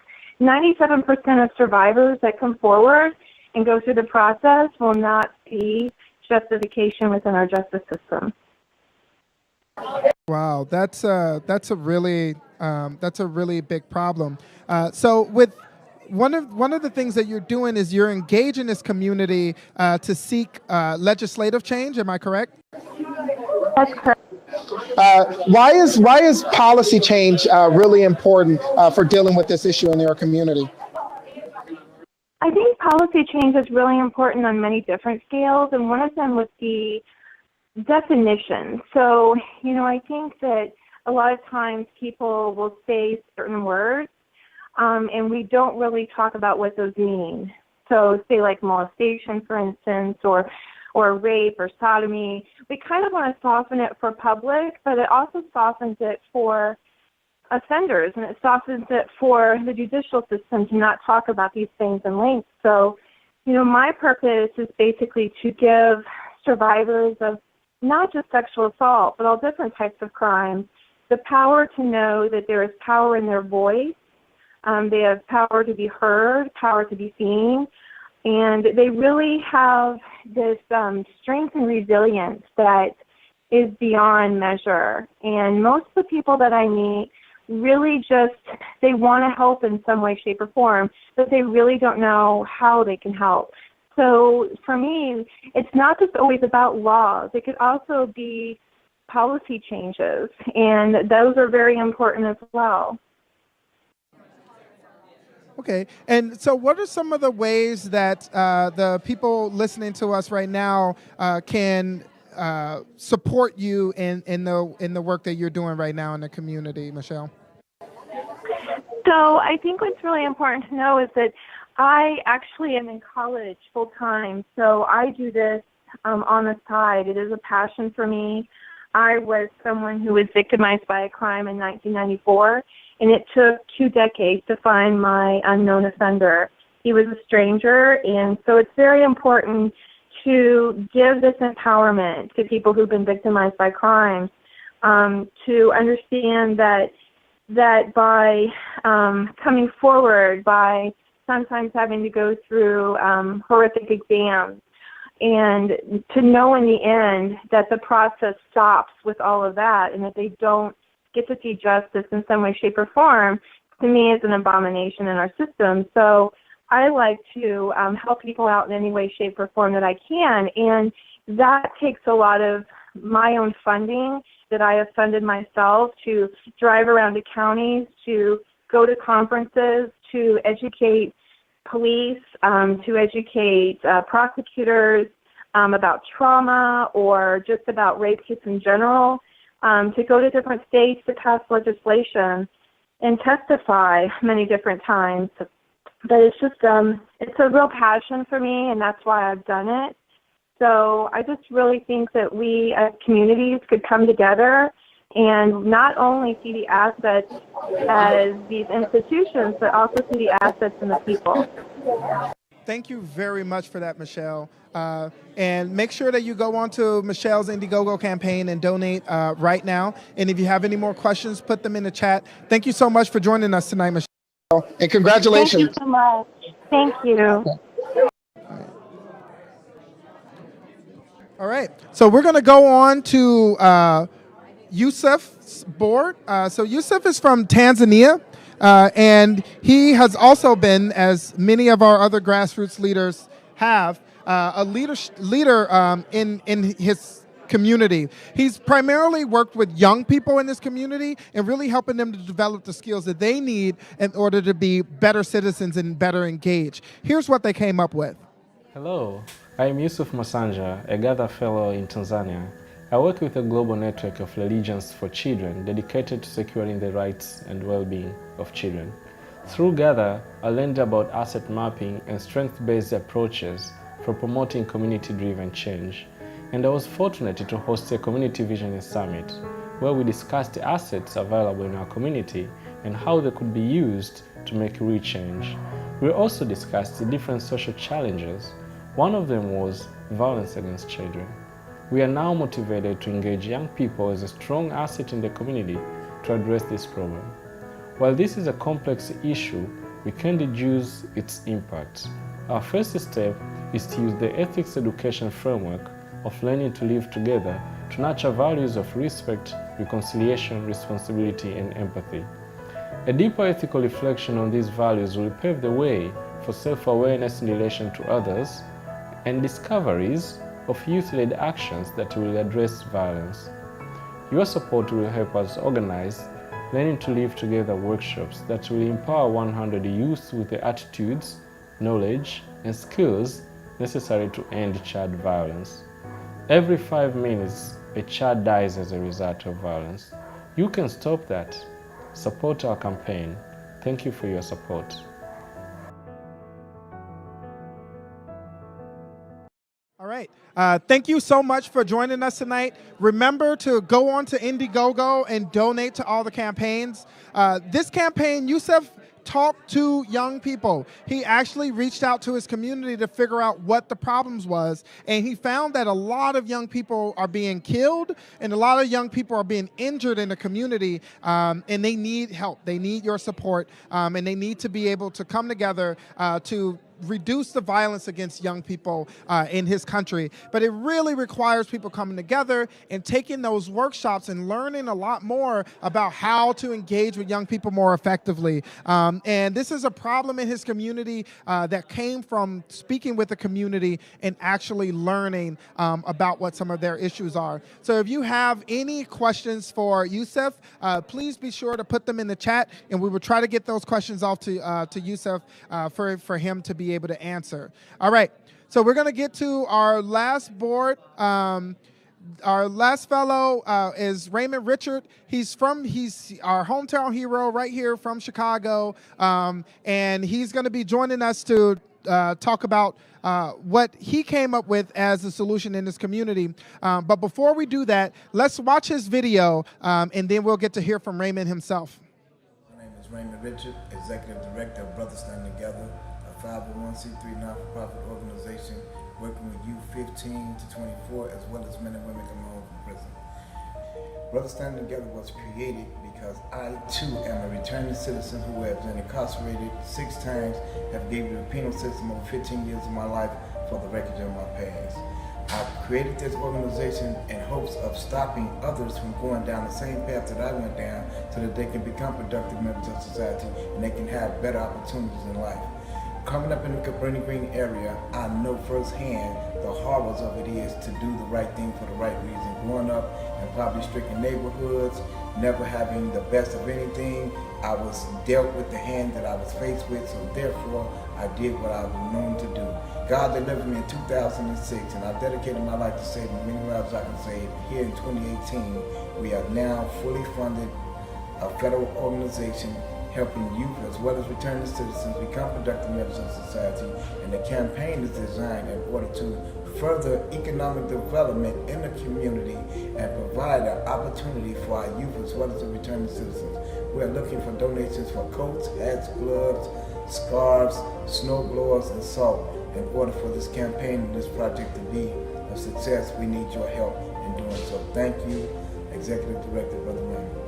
97% of survivors that come forward and go through the process will not see justification within our justice system. Wow, that's a really big problem. So with one of the things that you're doing is you're engaging this community to seek legislative change. Am I correct? That's correct. Why is policy change really important for dealing with this issue in your community? I think policy change is really important on many different scales, and one of them would be definition. So, I think that a lot of times people will say certain words, and we don't really talk about what those mean. So, say like molestation, for instance, or rape or sodomy. We kind of want to soften it for public, but it also softens it for offenders, and it softens it for the judicial system to not talk about these things in length. So, my purpose is basically to give survivors of not just sexual assault, but all different types of crimes, the power to know that there is power in their voice. They have power to be heard, power to be seen, and they really have this strength and resilience that is beyond measure. And most of the people that I meet really they want to help in some way, shape, or form, but they really don't know how they can help. So for me, it's not just always about laws. It could also be policy changes, and those are very important as well. Okay, and so what are some of the ways that the people listening to us right now can support you in the work that you're doing right now in the community, Michelle? So I think what's really important to know is that I actually am in college full time, so I do this on the side. It is a passion for me. I was someone who was victimized by a crime in 1994, and it took 2 decades to find my unknown offender. He was a stranger, and so it's very important to give this empowerment to people who've been victimized by crime, to understand that by coming forward, by sometimes having to go through horrific exams, and to know in the end that the process stops with all of that and that they don't get to see justice in some way, shape, or form, to me is an abomination in our system. So I like to help people out in any way, shape, or form that I can, and that takes a lot of my own funding that I have funded myself to drive around to counties, to go to conferences, to educate police, to educate prosecutors about trauma or just about rape kits in general, to go to different states to pass legislation and testify many different times. But it's just, it's a real passion for me, and that's why I've done it. So I just really think that we as communities could come together and not only see the assets as these institutions, but also see the assets in the people. Thank you very much for that, Michelle. And make sure that you go on to Michelle's Indiegogo campaign and donate right now. And if you have any more questions, put them in the chat. Thank you so much for joining us tonight, Michelle. And congratulations. Thank you so much. Thank you. All right. So we're going to go on to Yusuf's board. So Yusuf is from Tanzania. And he has also been, as many of our other grassroots leaders have, a leader in his community. He's primarily worked with young people in this community and really helping them to develop the skills that they need in order to be better citizens and better engaged. Here's what they came up with. Hello, I'm Yusuf Masanja, a Gather Fellow in Tanzania. I work with a global network of religions for children dedicated to securing the rights and well-being of children. Through Gather, I learned about asset mapping and strength-based approaches for promoting community-driven change. And I was fortunate to host a Community Visioning Summit, where we discussed the assets available in our community and how they could be used to make real change. We also discussed the different social challenges. One of them was violence against children. We are now motivated to engage young people as a strong asset in the community to address this problem. While this is a complex issue, we can reduce its impact. Our first step is to use the ethics education framework of learning to live together to nurture values of respect, reconciliation, responsibility, and empathy. A deeper ethical reflection on these values will pave the way for self-awareness in relation to others and discoveries of youth-led actions that will address violence. Your support will help us organize Learning to Live Together workshops that will empower 100 youth with the attitudes, knowledge, and skills necessary to end child violence. Every 5 minutes, a child dies as a result of violence. You can stop that. Support our campaign. Thank you for your support. All right. Thank you so much for joining us tonight. Remember to go on to Indiegogo and donate to all the campaigns. This campaign, Yusuf talked to young people. He actually reached out to his community to figure out what the problems was, and he found that a lot of young people are being killed and a lot of young people are being injured in the community, and they need help. They need your support, and they need to be able to come together to reduce the violence against young people in his country. But it really requires people coming together and taking those workshops and learning a lot more about how to engage with young people more effectively. And this is a problem in his community that came from speaking with the community and actually learning about what some of their issues are. So if you have any questions for Yusuf, please be sure to put them in the chat, and we will try to get those questions off to Yusuf for him to be able to answer. All right, so we're going to get to our last board. Our last fellow is Raymond Richard. He's our hometown hero right here from Chicago, and he's going to be joining us to talk about what he came up with as a solution in this community. But before we do that, let's watch his video, and then we'll get to hear from Raymond himself. My name is Raymond Richard, Executive Director of Brothers Stand Together, a 501c3 not-for-profit organization working with youth 15 to 24, as well as men and women coming home from prison. Brothers Stand Together was created because I too am a returning citizen who has been incarcerated 6 times, have gave the penal system over 15 years of my life for the wreckage of my past. I created this organization in hopes of stopping others from going down the same path that I went down so that they can become productive members of society and they can have better opportunities in life. Coming up in the Cabrini Green area, I know firsthand the horrors of it is to do the right thing for the right reason. Growing up in poverty-stricken neighborhoods, never having the best of anything, I was dealt with the hand that I was faced with, so therefore I did what I was known to do. God delivered me in 2006, and I dedicated my life to saving as many lives I can save. Here in 2018, we are now fully funded a federal organization helping youth as well as returning citizens become productive members of society, and the campaign is designed in order to further economic development in the community and provide an opportunity for our youth as well as the returning citizens. We are looking for donations for coats, hats, gloves, scarves, snow blowers, and salt. In order for this campaign and this project to be a success, we need your help in doing so. Thank you, Executive Director, Brother Raymond.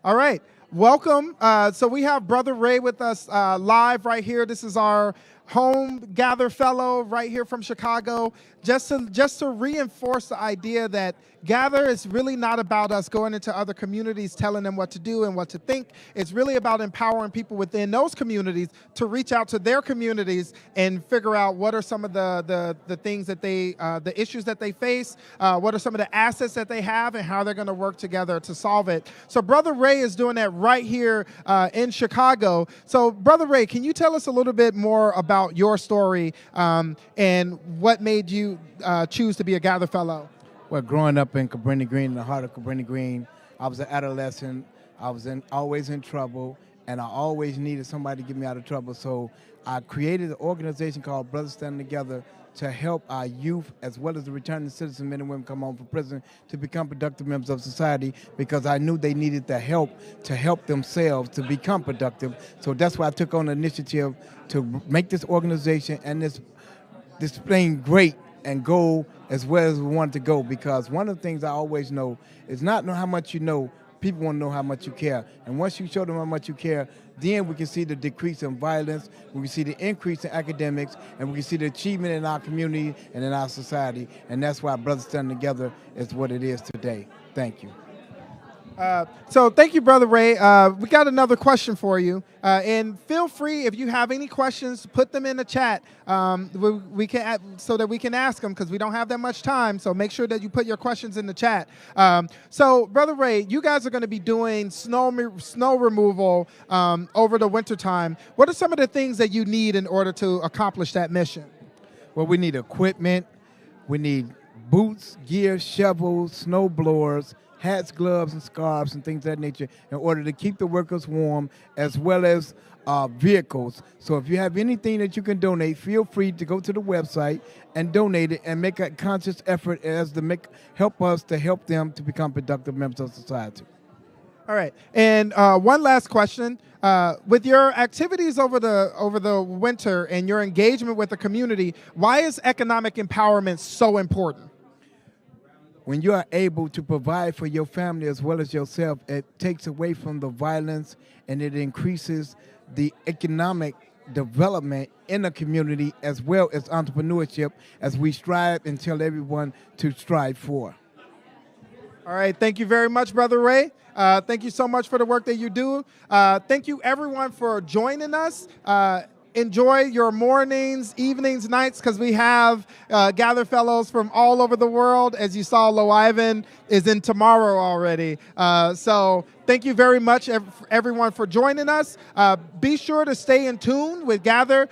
All right, welcome. So we have Brother Ray with us live right here. This is our home gather fellow right here from Chicago. Just to reinforce the idea that Gather is really not about us going into other communities telling them what to do and what to think. It's really about empowering people within those communities to reach out to their communities and figure out what are some of the things that the issues that they face, what are some of the assets that they have, and how they're going to work together to solve it. So Brother Ray is doing that right here in Chicago. So Brother Ray, can you tell us a little bit more about your story and what made you choose to be a Gather Fellow? Well, growing up in Cabrini Green, in the heart of Cabrini Green, I was an adolescent. I was always in trouble, and I always needed somebody to get me out of trouble. So I created an organization called Brothers Standing Together to help our youth as well as the returning citizens, men and women come home from prison, to become productive members of society, because I knew they needed the help to help themselves to become productive. So that's why I took on the initiative to make this organization and this thing great and go as well as we want to go, because one of the things I always know is not know how much you know, people want to know how much you care. And once you show them how much you care, then we can see the decrease in violence, we can see the increase in academics, and we can see the achievement in our community and in our society. And that's why Brothers Standing Together is what it is today. Thank you. So thank you, Brother Ray. We got another question for you. And feel free, if you have any questions, put them in the chat we can, so that we can ask them, because we don't have that much time. So make sure that you put your questions in the chat. So, Brother Ray, you guys are going to be doing snow removal over the wintertime. What are some of the things that you need in order to accomplish that mission? Well, we need equipment. We need boots, gear, shovels, snow blowers, hats, gloves, and scarves, and things of that nature, in order to keep the workers warm, as well as vehicles. So if you have anything that you can donate, feel free to go to the website and donate it, and make a conscious effort as to help us to help them to become productive members of society. All right, and one last question: with your activities over the winter and your engagement with the community, why is economic empowerment so important? When you are able to provide for your family as well as yourself, it takes away from the violence, and it increases the economic development in the community, as well as entrepreneurship, as we strive and tell everyone to strive for. All right, thank you very much, Brother Ray. Thank you so much for the work that you do. Thank you, everyone, for joining us. Enjoy your mornings, evenings, nights, because we have Gather Fellows from all over the world. As you saw, Low Ivan is in tomorrow already. So thank you very much, everyone, for joining us. Be sure to stay in tune with Gather.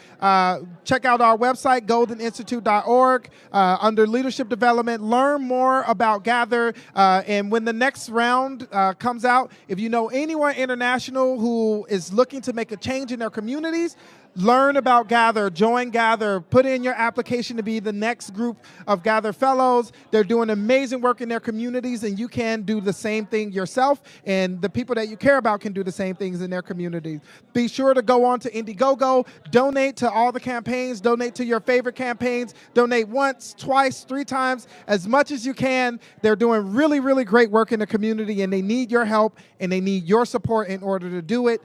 Check out our website, goldeninstitute.org. Under Leadership Development, learn more about Gather. And when the next round comes out, if you know anyone international who is looking to make a change in their communities, learn about Gather, join Gather, put in your application to be the next group of Gather Fellows. They're doing amazing work in their communities, and you can do the same thing yourself, and the people that you care about can do the same things in their communities. Be sure to go on to Indiegogo, donate to all the campaigns, donate to your favorite campaigns, donate once, twice, 3 times, as much as you can. They're doing really, really great work in the community, and they need your help, and they need your support in order to do it.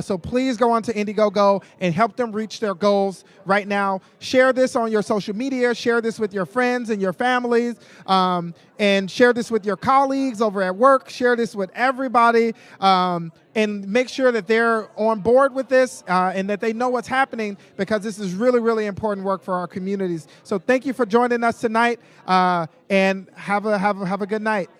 So please go on to Indiegogo and help them reach their goals right now. Share this on your social media, share this with your friends and your families, and share this with your colleagues over at work, share this with everybody, and make sure that they're on board with this and that they know what's happening, because this is really, really important work for our communities. So thank you for joining us tonight, and have a good night.